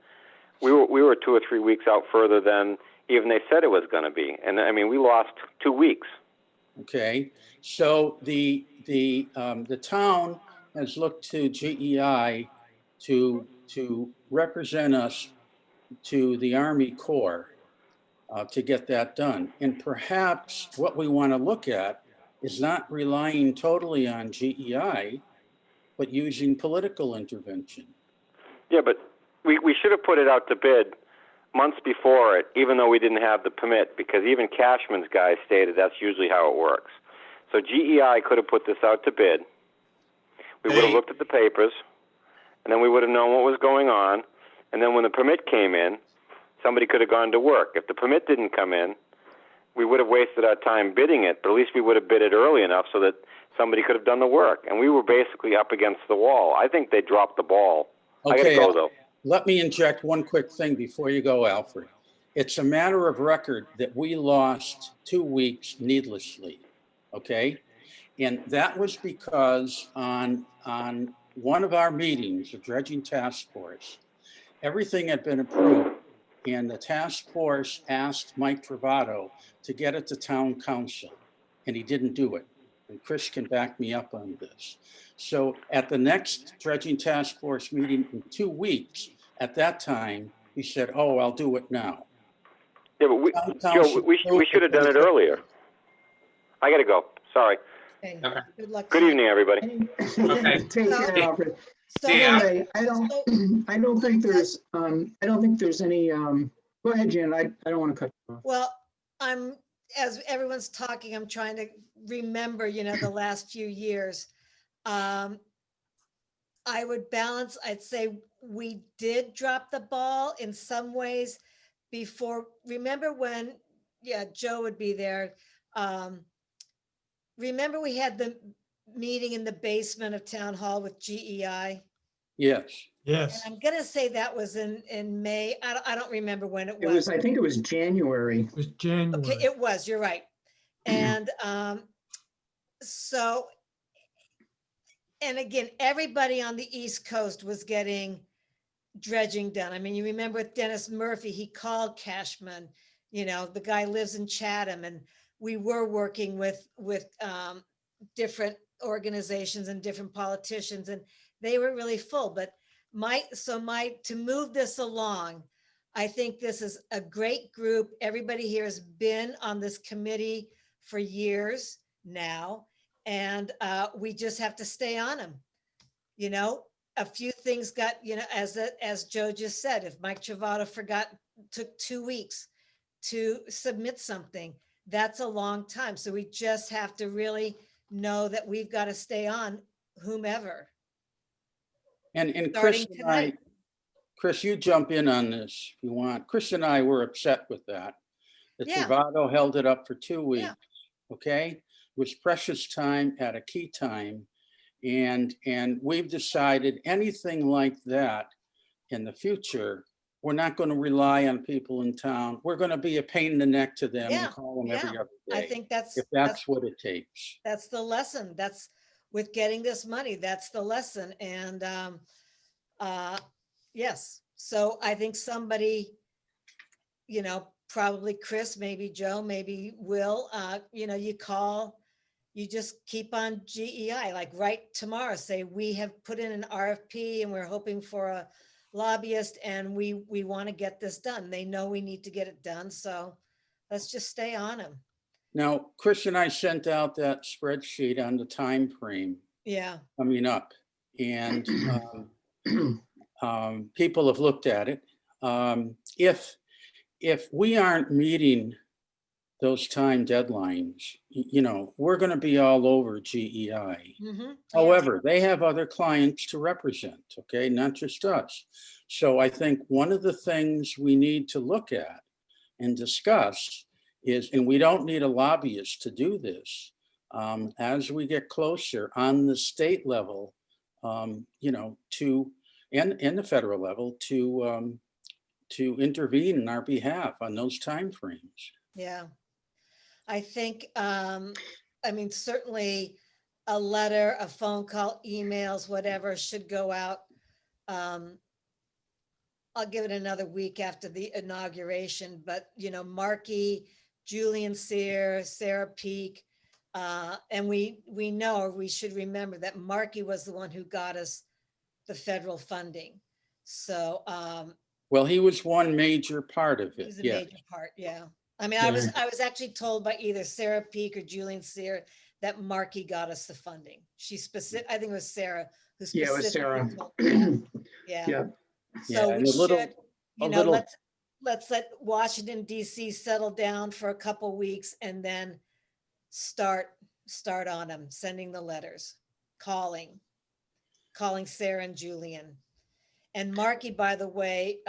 we were 2 or 3 weeks out further than even they said it was going to be. And I mean, we lost 2 weeks. Okay, so the town has looked to GEI to represent us to the Army Corps to get that done. And perhaps what we want to look at is not relying totally on GEI, but using political intervention. Yeah, but we should have put it out to bid months before it, even though we didn't have the permit, because even Cashman's guys stated that's usually how it works. So GEI could have put this out to bid. We would have looked at the papers, and then we would have known what was going on. And then when the permit came in, somebody could have gone to work. If the permit didn't come in, we would have wasted our time bidding it, but at least we would have bid it early enough so that somebody could have done the work. And we were basically up against the wall. I think they dropped the ball. I got to go, though. Let me inject one quick thing before you go, Alfred. It's a matter of record that we lost 2 weeks needlessly, okay? And that was because on one of our meetings, the dredging task force, everything had been approved, and the task force asked Mike Travato to get it to town council, and he didn't do it. And Chris can back me up on this. So at the next dredging task force meeting in 2 weeks, at that time, he said, "Oh, I'll do it now." Yeah, but Joe, we should have done it earlier. I got to go. Sorry. Okay. Okay. Good luck. Good to you. evening, everybody. Okay. Take care, Alfred. So- See ya. Anyway, I don't think there's any, go ahead, Jan. I don't want to cut you off. Well, as everyone's talking, I'm trying to remember, the last few years. Um, I would balance, I'd say we did drop the ball in some ways before, remember when, yeah, Joe would be there. Um, remember we had the meeting in the basement of Town Hall with GEI? Yes. And Yes, I'm gonna say that was in May. I don't remember when it It was, was. I think it was January. it was Okay, January. it was, you're right. And so, and again, everybody on the East Coast was getting dredging done. I mean, you remember with Dennis Murphy, he called Cashman, the guy lives in Chatham, and we were working with different organizations and different politicians, and they were really full. But to move this along, I think this is a great group. Everybody here has been on this committee for years now, and we just have to stay on them. A few things got, as Joe just said, if Mike Travato took 2 weeks to submit something, that's a long time. So we just have to really know that we've got to stay on whomever, And Chris starting and I, tonight. Chris, you jump in on this if you want. Chris and I were upset with that. The Yeah. Travado held it up for 2 weeks. Yeah. Okay? It was precious time at a key time. And we've decided anything like that in the future, we're not going to rely on people in town. We're going to be a pain in the neck to them Yeah, and call them every yeah. other I day. think If that's what it takes. that's the lesson. That's with getting this money. That's the lesson. And yes, so I think somebody, probably Chris, maybe Joe, maybe Will, you call, you just keep on GEI, like right tomorrow, say, we have put in an RFP and we're hoping for a lobbyist and we want to get this done. They know we need to get it done. So let's just stay on them. Now, Chris and I sent out that spreadsheet on the time frame Yeah. coming up, and people have looked at it. If we aren't meeting those time deadlines, we're going to be all over GEI. Mm-hmm. However, they have other clients to represent, okay, not just us. So I think one of the things we need to look at and discuss is, and we don't need a lobbyist to do this, as we get closer on the state level, and the federal level to intervene in our behalf on those timeframes. Yeah. I think, certainly a letter, a phone call, emails, whatever should go out. I'll give it another week after the inauguration, but Markey, Julian Sear, Sarah Peak, and we know, or we should remember that Markey was the one who got us the federal funding. So Well, he was one major part of it it. was a Yeah. major part, yeah. I mean, I was actually told by either Sarah Peak or Julian Sear that Markey got us the funding. I think it was Sarah who Yeah, it was specifically Sarah. told that. Yeah. Yeah. So Yeah, we and a little- should, a little- let's let Washington DC settle down for a couple weeks and then start on them, sending the letters, calling Sarah and Julian. And Markey, by the way,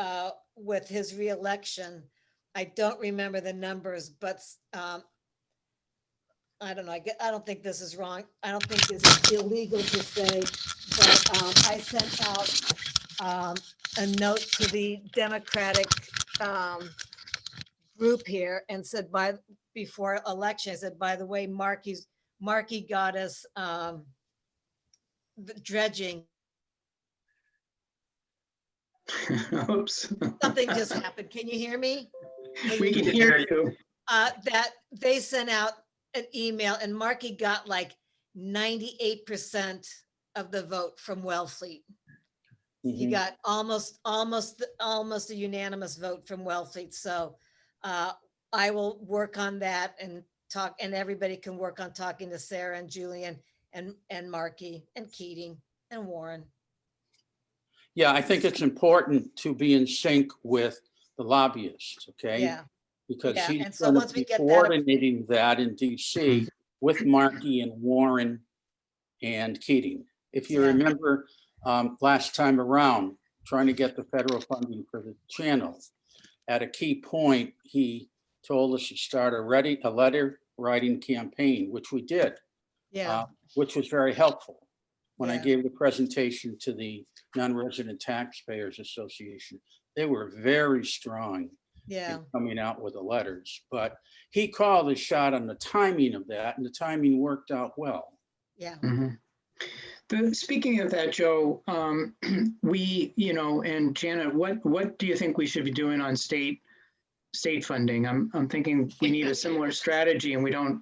with his reelection, I don't remember the numbers, but I don't know. I don't think this is wrong. I don't think this is illegal to say, but I sent out a note to the Democratic group here and said before election, I said, by the way, Markey got us the dredging. Oops. Something just happened. Can you hear me? We can hear you. That they sent out an email and Markey got like 98% of the vote from Wellfleet. He got almost a unanimous vote from Wellfleet. So I will work on that and talk, and everybody can work on talking to Sarah and Julian and Markey and Keating and Warren. Yeah, I think it's important to be in sync with the lobbyists, okay? Yeah. Because Yeah, he's and so going once to we be get that coordinating that in DC with Markey and Warren and Keating. If you Yeah. remember, last time around, trying to get the federal funding for the channel, at a key point, he told us to start a letter writing campaign, which we did, Yeah, which was very helpful. When I Yeah. gave the presentation to the Non-Resident Taxpayers Association, they were very strong yeah, in coming out with the letters. But he called his shot on the timing of that, and the timing worked out well. yeah. Mhm. Speaking of that, Joe, we, and Janet, what do you think we should be doing on state funding? I'm thinking we need a similar strategy and we don't,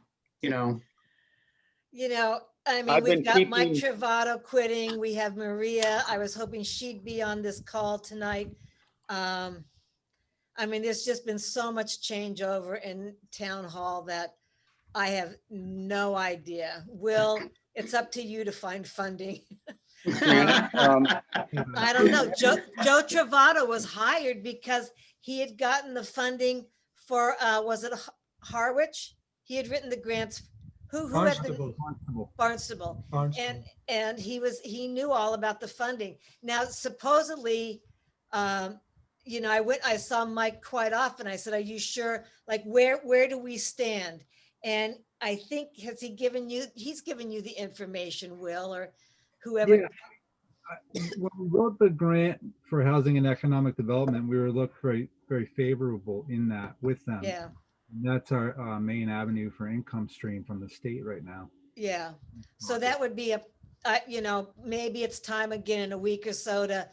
I mean, I've been we've got Mike keeping- Travato quitting. We have Maria. I was hoping she'd be on this call tonight. I mean, there's just been so much changeover in town hall that I have no idea. Will, it's up to you to find funding. Janet, I don't know. Joe Travato was hired because he had gotten the funding for, was it Harwich? He had written the grants. Who had the Barnstable. Barnstable? Barnstable. And he knew all about the funding. Now, supposedly, I saw Mike quite often. I said, are you sure? Like, where do we stand? And I think, he's given you the information, Will, or whoever. Yeah. When we wrote the grant for housing and economic development, we were looked very, very favorable in that with them. Yeah, And that's our main avenue for income stream from the state right now. yeah. So that would be maybe it's time again in a week or so to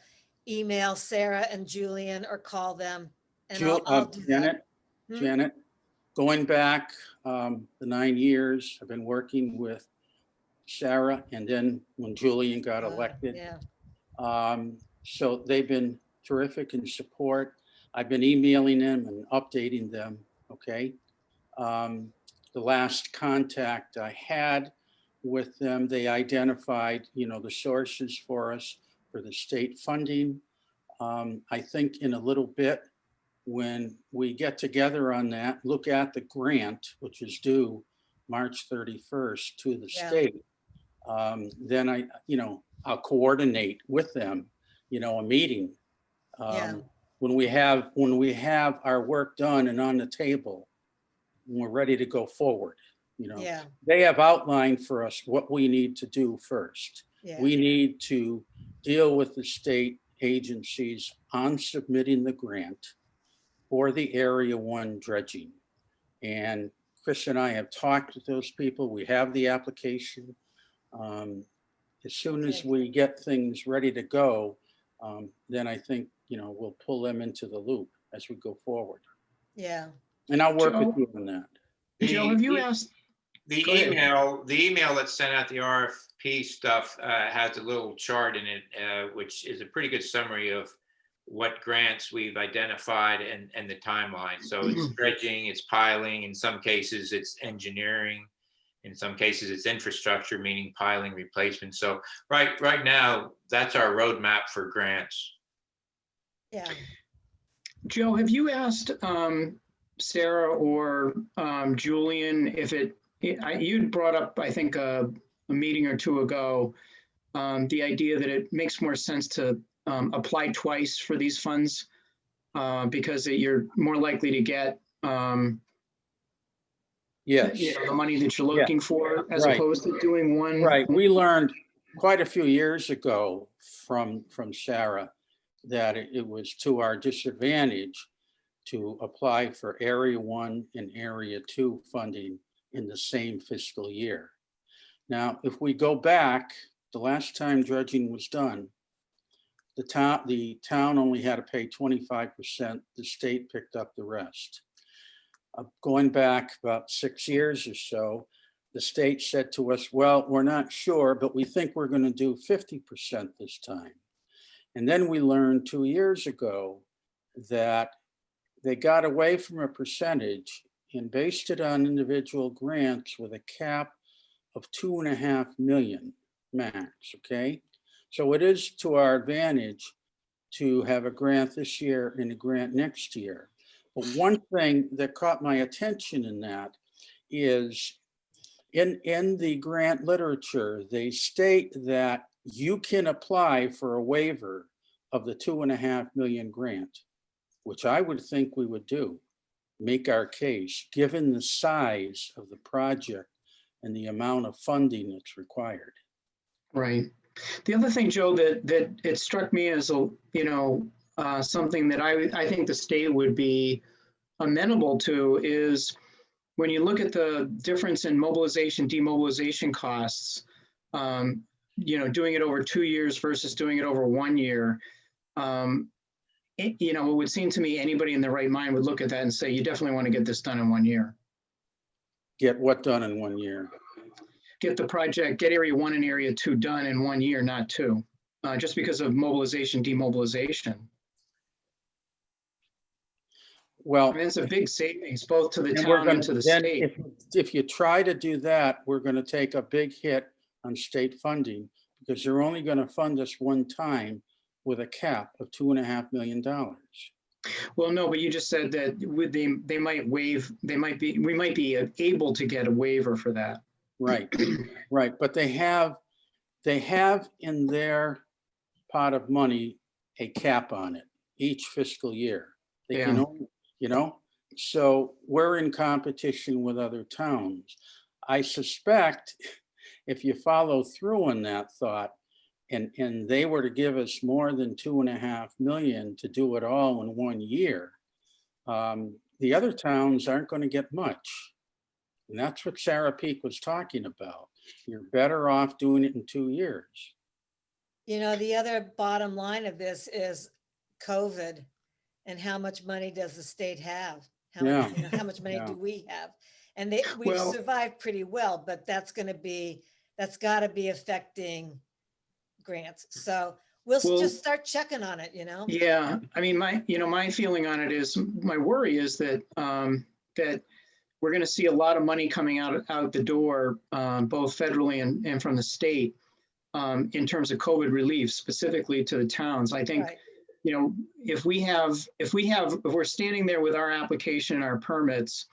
email Sarah and Julian or call them. And I'll do that. Janet, Hmm? Janet, going back the 9 years, I've been working with Sarah, and then when Julian got elected. Yeah, So they've been terrific in support. I've been emailing them and updating them, okay? The last contact I had with them, they identified, the sources for us for the state funding. I think in a little bit, when we get together on that, look at the grant, which is due March 31st to the Yeah. state, then I'll coordinate with them, a meeting. Yeah. When we have our work done and on the table, when we're ready to go forward, yeah, they have outlined for us what we need to do first. yeah, We need to deal with the state agencies on submitting the grant for the Area 1 dredging. And Chris and I have talked with those people. We have the application. As soon as Okay. we get things ready to go, then I think, we'll pull them into the loop as we go forward. yeah, And I'll work Joe? with you on that. Joe, have you asked? The Go ahead. email that sent out the RFP stuff has a little chart in it, which is a pretty good summary of what grants we've identified and the timeline. So it's dredging, it's piling, in some cases it's engineering, in some cases it's infrastructure, meaning piling replacement. So right now, that's our roadmap for grants. yeah. Joe, have you asked Sarah or Julian if you'd brought up, I think, a meeting or two ago, the idea that it makes more sense to apply twice for these funds because you're more likely to get Yes, the money that you're looking for as Right. opposed to doing one. right. We learned quite a few years ago from Sarah that it was to our disadvantage to apply for Area 1 and Area 2 funding in the same fiscal year. Now, if we go back, the last time dredging was done, the town only had to pay 25%. The state picked up the rest. Going back about 6 years or so, the state said to us, well, we're not sure, but we think we're going to do 50% this time. And then we learned 2 years ago that they got away from a percentage and based it on individual grants with a cap of 2.5 million max, okay? So it is to our advantage to have a grant this year and a grant next year. But one thing that caught my attention in that is In the grant literature, they state that you can apply for a waiver of the 2.5 million grant, which I would think we would do, make our case, given the size of the project and the amount of funding that's required. Right. The other thing, Joe, that it struck me as something that I think the state would be amenable to is when you look at the difference in mobilization, demobilization costs, doing it over 2 years versus doing it over 1 year. It would seem to me anybody in their right mind would look at that and say, you definitely want to get this done in 1 year. Get what done in 1 year? Get the project, get area 1 and area 2 done in 1 year, not 2, just because of mobilization, demobilization. Well, I mean, it's a big savings both to the and we're town gonna, and to the then state. if you try to do that, we're gonna take a big hit on state funding because you're only gonna fund us one time with a cap of $2.5 million. Well, no, but you just said that they might waive, we might be able to get a waiver for that. Right, right. But they have in their pot of money a cap on it each fiscal year. They can Yeah. only, so we're in competition with other towns. I suspect if you follow through on that thought and they were to give us more than 2.5 million to do it all in 1 year, the other towns aren't going to get much. And that's what Sarah Peak was talking about. You're better off doing it in 2 years. The other bottom line of this is COVID and how much money does the state have? Yeah. How much money Yeah. do we have? And we've Well- survived pretty well, but that's gotta be affecting grants. So we'll Well- just start checking on it, Yeah, I mean, my feeling on it is, my worry is that, that we're going to see a lot of money coming out the door, both federally and from the state, in terms of COVID relief, specifically to the towns. I think, Right. if we're standing there with our application and our permits,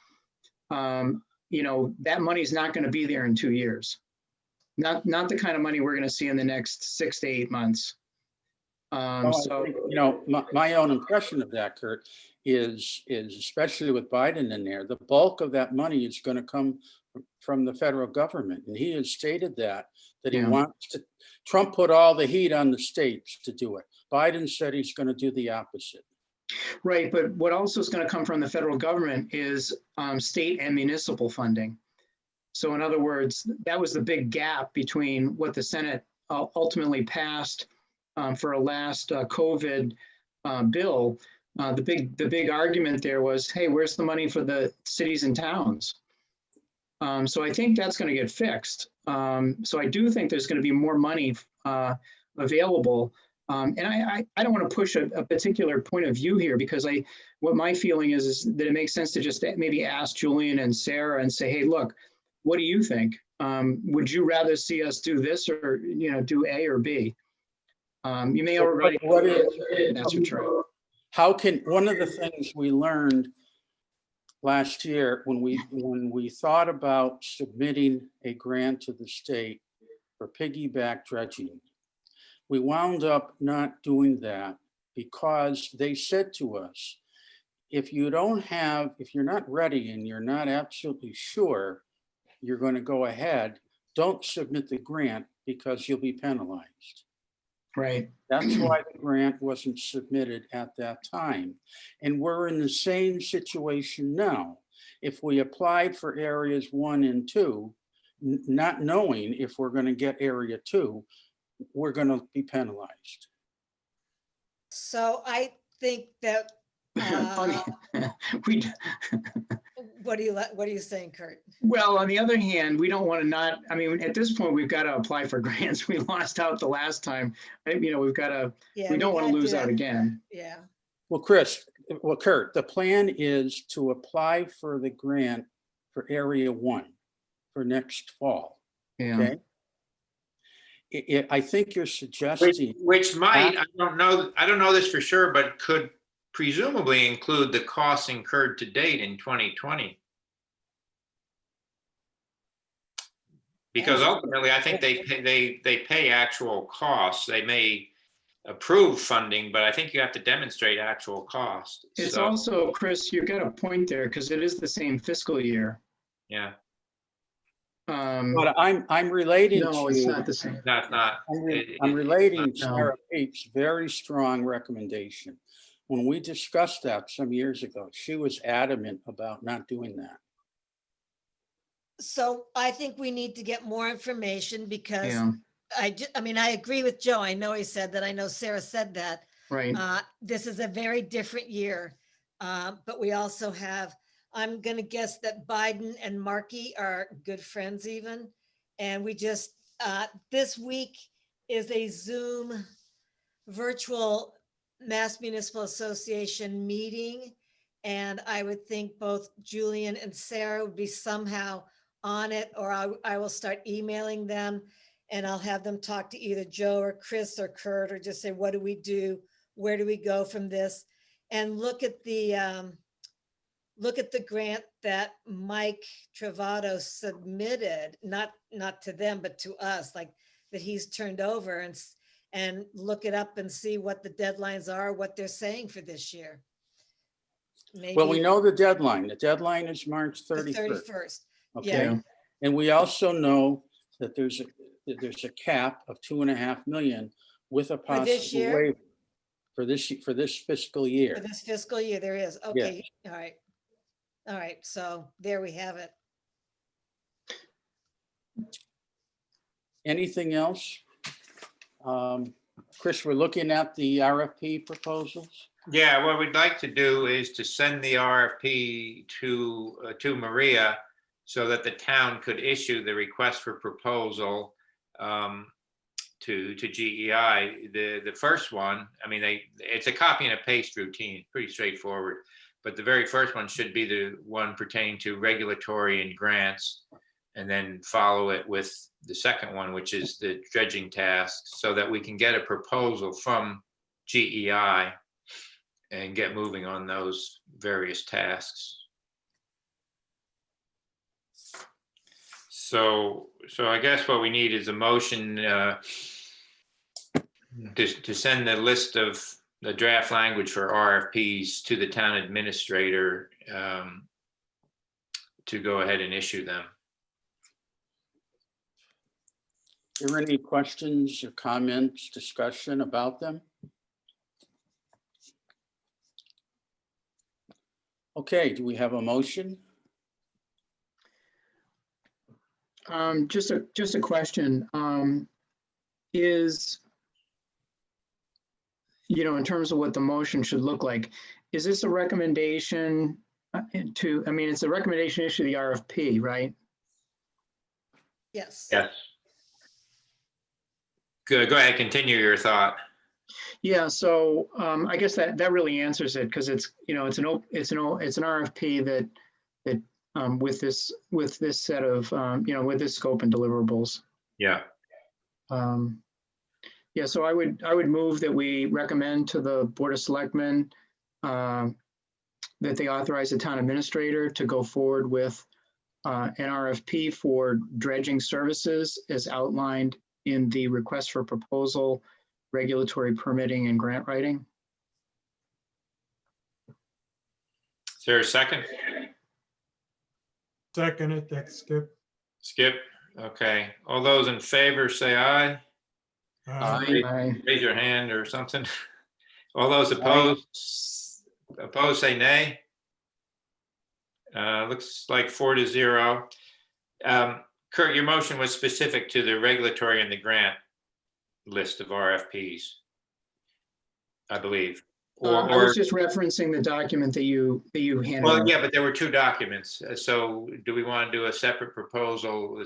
that money's not going to be there in 2 years. Not the kind of money we're going to see in the next 6 to 8 months. Well, I think, my own impression of that, Kurt, is especially with Biden in there, the bulk of that money is going to come from the federal government. And he has stated that he Yeah. wants to, Trump put all the heat on the states to do it. Biden said he's going to do the opposite. Right, but what also is going to come from the federal government is state and municipal funding. So in other words, that was the big gap between what the Senate ultimately passed for a last COVID bill. The big argument there was, hey, where's the money for the cities and towns? So I think that's going to get fixed. So I do think there's going to be more money available. And I don't want to push a particular point of view here, because what my feeling is that it makes sense to just maybe ask Julian and Sarah and say, hey, look, what do you think? Would you rather see us do this or do A or B? You may already. That's what's right. How can, one of the things we learned last year when we thought about submitting a grant to the state for piggyback dredging, we wound up not doing that because they said to us, if you're not ready and you're not absolutely sure you're going to go ahead, don't submit the grant because you'll be penalized. Right. That's why the grant wasn't submitted at that time. And we're in the same situation now. If we applied for areas 1 and 2, not knowing if we're going to get area 2, we're going to be penalized. So I think that, what are you saying, Kurt? Well, on the other hand, we don't want to I mean, at this point, we've got to apply for grants. We lost out the last time. We've got to, Yeah, we don't want to gotta do lose out that. again. Yeah. Well, Kurt, the plan is to apply for the grant for area 1 for next fall. Yeah. Okay. I think you're suggesting. Which might, I don't know this for sure, but could presumably include the costs incurred to date in 2020. Because ultimately, I think they pay actual costs. They may approve funding, but I think you have to demonstrate actual cost. It's So, also, Chris, you got a point there because it is the same fiscal year. yeah, But I'm relating No, it's to, not the same. that's not. I'm relating No. Sarah Peak's very strong recommendation. When we discussed that some years ago, she was adamant about not doing that. So I think we need to get more information because Yeah, I mean, I agree with Joe. I know he said that. I know Sarah said that. right. This is a very different year. But we also have, I'm gonna guess that Biden and Markey are good friends even. And we just, this week is a Zoom virtual Mass Municipal Association meeting. And I would think both Julian and Sarah would be somehow on it, or I will start emailing them and I'll have them talk to either Joe or Chris or Kurt, or just say, what do we do? Where do we go from this? And look at the grant that Mike Travato submitted, not to them, but to us, like that he's turned over, and look it up and see what the deadlines are, what they're saying for this year. Well, we Maybe know the deadline. The deadline is March the 31st. 31st. Okay. Yeah. And we also know that there's a cap of 2.5 million with a For this possible year? waiver for this fiscal For year. this fiscal year, there is. Okay, all right. All right, so there we have it. Anything else? Chris, we're looking at the RFP proposals. Yeah, what we'd like to do is to send the RFP to Maria so that the town could issue the request for proposal to GEI. The first one, I mean, it's a copy and a paste routine, pretty straightforward. But the very first one should be the one pertaining to regulatory and grants, and then follow it with the second one, which is the dredging tasks, so that we can get a proposal from GEI and get moving on those various tasks. So I guess what we need is a motion to send the list of the draft language for RFPs to the town administrator to go ahead and issue them. Are there any questions or comments, discussion about them? Okay, do we have a motion? Just a question. Is, in terms of what the motion should look like, is this a recommendation it's a recommendation to issue the RFP, right? Yes. Yes. Good. Go ahead. Continue your thought. Yeah, so I guess that really answers it, because it's an RFP that with this set of with this scope and deliverables. Yeah. Yeah, so I would move that we recommend to the Board of Selectmen that they authorize the town administrator to go forward with an RFP for dredging services as outlined in the request for proposal, regulatory permitting, and grant writing. Is there a second? Second it, that's Skip. Skip. Okay. All those in favor say aye. Aye. Raise your hand or something. All those opposed say nay. Looks like 4-0. Kurt, your motion was specific to the regulatory and the grant list of RFPs, I believe. I was just referencing the document that you handed. Well, out. yeah, but there were two documents. So do we want to do a separate proposal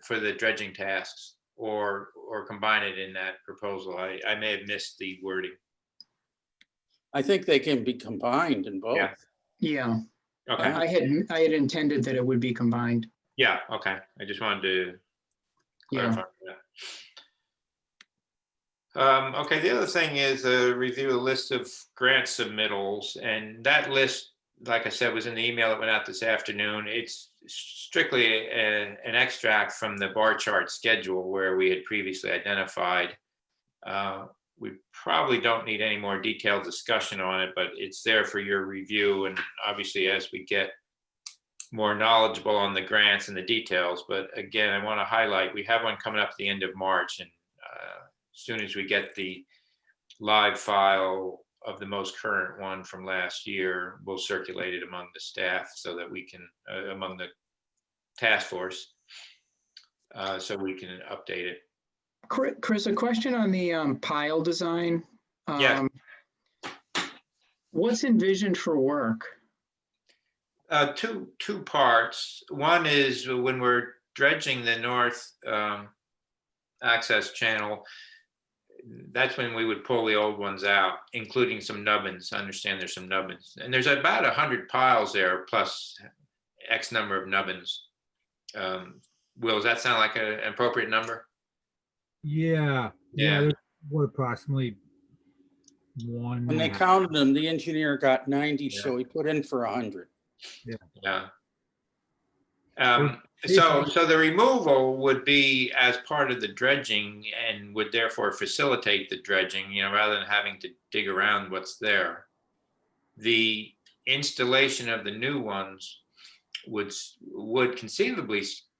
for the dredging tasks, or combine it in that proposal? I may have missed the wording. I think they can be combined in both. Yeah. Yeah, Okay. I had intended that it would be combined. Yeah. Okay. I just wanted to clarify that. Okay, the other thing is review a list of grant submittals, and that list like I said, was in the email that went out this afternoon. It's strictly an extract from the bar chart schedule where we had previously identified. We probably don't need any more detailed discussion on it, but it's there for your review. And obviously, as we get more knowledgeable on the grants and the details, but again, I want to highlight, we have one coming up at the end of March, and as soon as we get the live file of the most current one from last year, we'll circulate it among the staff so that we can, among the task force, so we can update it. Chris, a question on the pile design. Yeah. What's envisioned for work? Two parts. One is when we're dredging the north access channel, that's when we would pull the old ones out, including some nubbins. I understand there's some nubbins. And there's about 100 piles there, plus X number of nubbins. Will, does that sound like an appropriate number? Yeah, Yeah. there's what, approximately one. When they and a half. counted them, the engineer got 90, Yeah. so he put in for 100. Yeah. So the removal would be as part of the dredging and would therefore facilitate the dredging, rather than having to dig around what's there. The installation of the new ones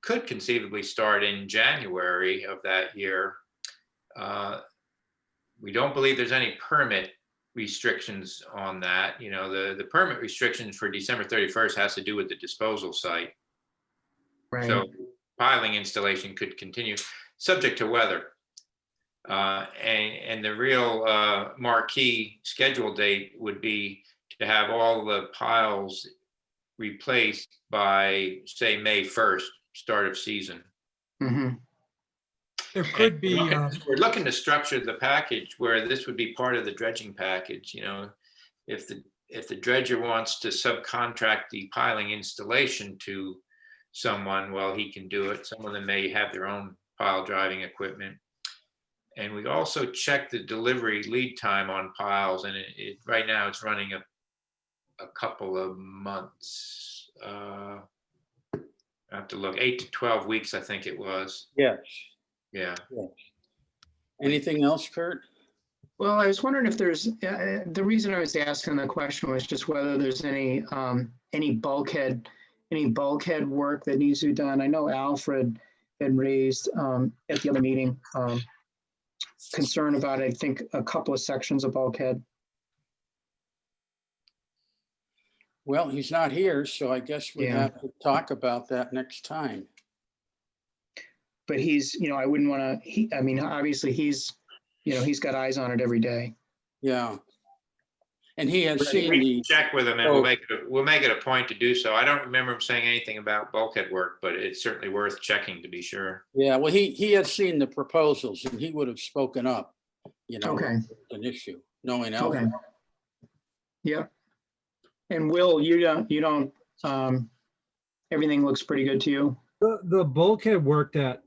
could conceivably start in January of that year. We don't believe there's any permit restrictions on that. The permit restrictions for December 31st has to do with the disposal site. Right. So piling installation could continue, subject to weather. And the real marquee schedule date would be to have all the piles replaced by, say, May 1st, start of season. Mm-hmm. There could be, We're looking to structure the package where this would be part of the dredging package. If the dredger wants to subcontract the piling installation to someone, well, he can do it. Some of them may have their own pile driving equipment. And we also check the delivery lead time on piles, and it right now it's running a couple of months. I have to look, 8 to 12 weeks, I think it was. Yes. Yeah. Yes. Anything else, Kurt? Well, I was wondering if there's, the reason I was asking the question was just whether there's any bulkhead work that needs to be done. I know Alfred had raised at the other meeting concern about, I think, a couple of sections of bulkhead. Well, he's not here, so I guess we Yeah. have to talk about that next time. But he's, I wouldn't want to, obviously he's got eyes on it every day. Yeah. And he has seen We the, can check with him, and Oh. we'll make it a point to do so. I don't remember him saying anything about bulkhead work, but it's certainly worth checking to be sure. yeah, well, he has seen the proposals and he would have spoken up, Okay. if it's an issue, knowing Okay. Alfred. Yeah. And Will, you don't, everything looks pretty good to you? The bulkhead work that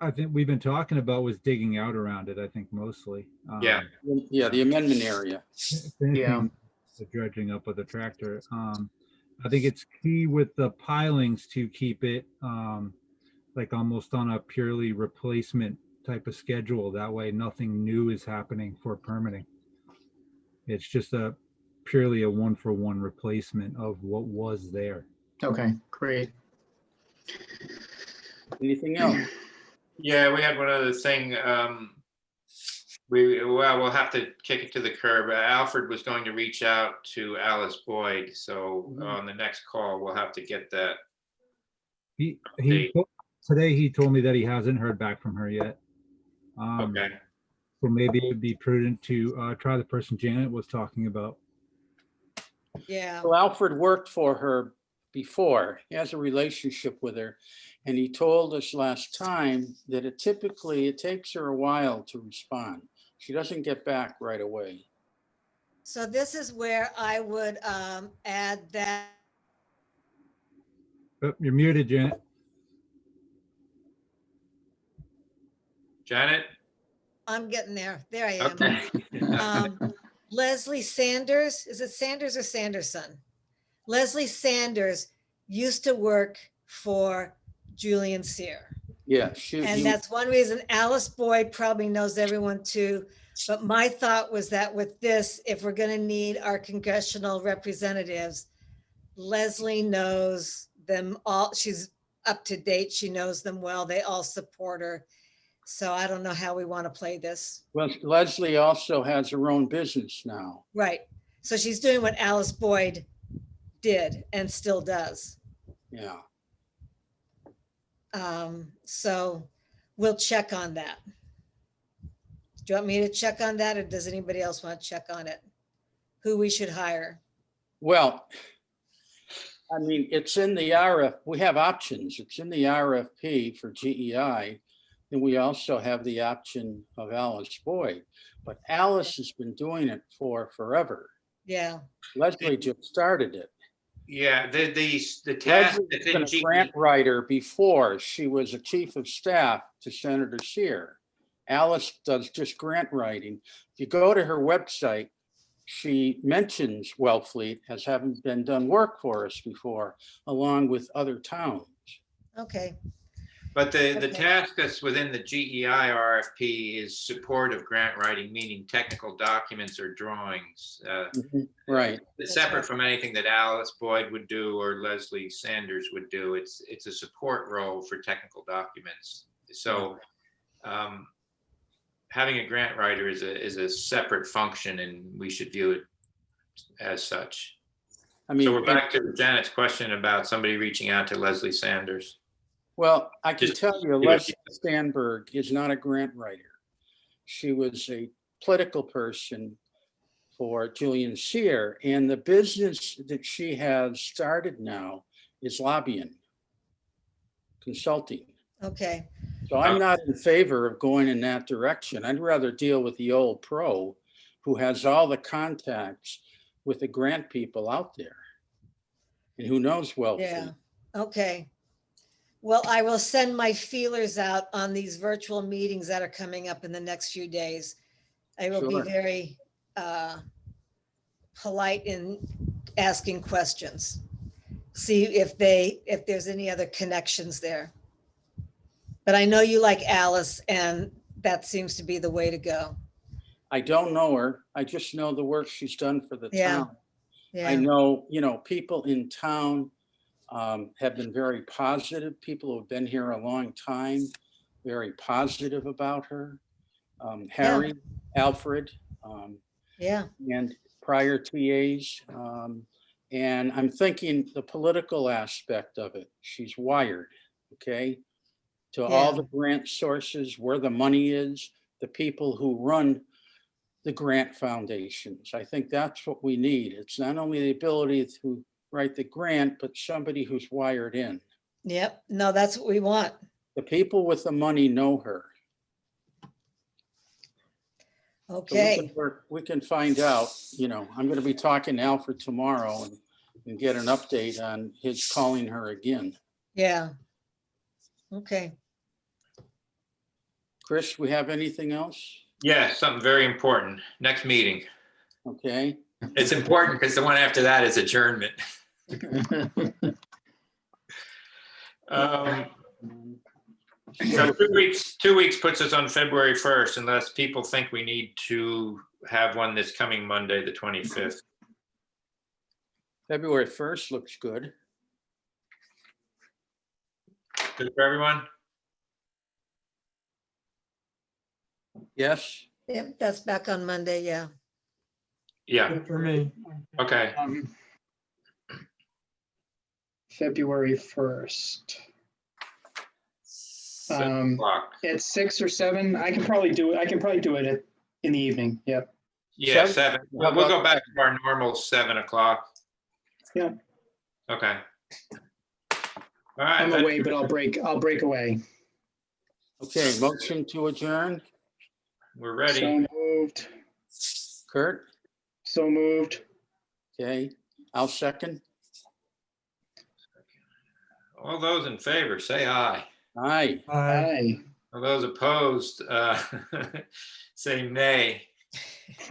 I think we've been talking about was digging out around it, I think mostly. Yeah. Yeah, the amendment area. Yeah. The dredging up with the tractor. I think it's key with the pilings to keep it like almost on a purely replacement type of schedule. That way nothing new is happening for permitting. It's just purely a 1-for-1 replacement of what was there. Okay, great. Anything else? Yeah, we had one other thing. We'll have to kick it to the curb. Alfred was going to reach out to Alice Boyd, so on the next call, we'll have to get that. Today he told me that he hasn't heard back from her yet. Okay. So maybe it'd be prudent to try the person Janet was talking about. Yeah. Well, Alfred worked for her before. He has a relationship with her. And he told us last time that it takes her a while to respond. She doesn't get back right away. So this is where I would add that. Oh, you're muted, Janet. Janet? I'm getting there. There I am. Okay. Leslie Sanders, is it Sanders or Sanderson? Leslie Sanders used to work for Julian Sear. Yeah, And that's one reason Alice Boyd probably knows everyone too. But my thought was that with this, if we're going to need our congressional representatives, Leslie knows them all. She's up to date. She knows them well. They all support her. So I don't know how we want to play this. well, Leslie also has her own business now. Right. So she's doing what Alice Boyd did and still does. Yeah. So we'll check on that. Do you want me to check on that, or does anybody else want to check on it? Who we should hire? Well, I mean, it's in the RF, we have options. It's in the RFP for GEI. And we also have the option of Alice Boyd. But Alice has been doing it for forever. Yeah. Leslie just started it. Yeah, the task Leslie's that's been in a grant writer before. She was a chief of staff to Senator Sear. Alice does just grant writing. If you go to her website, she mentions Wellfleet as having been done work for us before, along with other towns. Okay. But the Okay. task that's within the GEI RFP is support of grant writing, meaning technical documents or drawings. Right. That's Separate right. from anything that Alice Boyd would do or Leslie Sanders would do. It's a support role for technical documents. So having a grant writer is a separate function, and we should view it as such. I mean, So we're back to Janet's question about somebody reaching out to Leslie Sanders. well, I can Just tell you, give us- Leslie Sandberg is not a grant writer. She was a political person for Julian Sear, and the business that she has started now is lobbying, consulting. Okay. So I'm not in favor of going in that direction. I'd rather deal with the old pro who has all the contacts with the grant people out there and who knows Wellfleet. Yeah. Okay. Well, I will send my feelers out on these virtual meetings that are coming up in the next few days. I will Sure. be very polite in asking questions. See if there's any other connections there. But I know you like Alice, and that seems to be the way to go. I don't know her. I just know the work she's done for the Yeah. town. I Yeah. know, people in town have been very positive. People who have been here a long time, very positive about her. Harry, Alfred, Yeah. and prior TAs. And I'm thinking the political aspect of it. She's wired, okay? To all the grant sources, where the money is, the people who run the grant foundations. I think that's what we need. It's not only the ability to write the grant, but somebody who's wired in. Yep. No, that's what we want. The people with the money know her. So Okay. we can find out, I'm going to be talking to Alfred tomorrow and get an update on his calling her again. Yeah. Okay. Chris, we have anything else? Yeah, something very important. Next meeting. Okay. It's important because the one after that is adjournment. So 2 weeks puts us on February 1st, unless people think we need to have one this coming Monday, the 25th. February 1st looks good. Good for everyone? Yes. Yep. That's back on Monday. Yeah. Yeah, Good for me. okay. February 1st. 7 o'clock. At 6 or 7, I can probably do it in the evening. Yep. Yeah, 7. 7. We'll go back to our normal 7 o'clock. Yeah. Okay. All right. I'm away, but I'll break away. Okay, motion to adjourn. We're ready. So moved. Kurt? So moved. Okay, I'll second. All those in favor, say aye. Aye. Aye. All those opposed, say nay.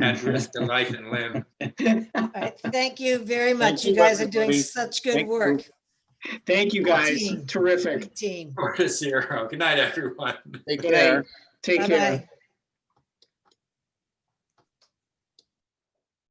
at risk of life and limb. All right, thank you very much. you, You guys are doing everybody. such good Thank you. work. Thank you, Good guys. team. Terrific. Good team. 4-0. Good night, everyone. Take Good care. night. Take Bye-bye. care.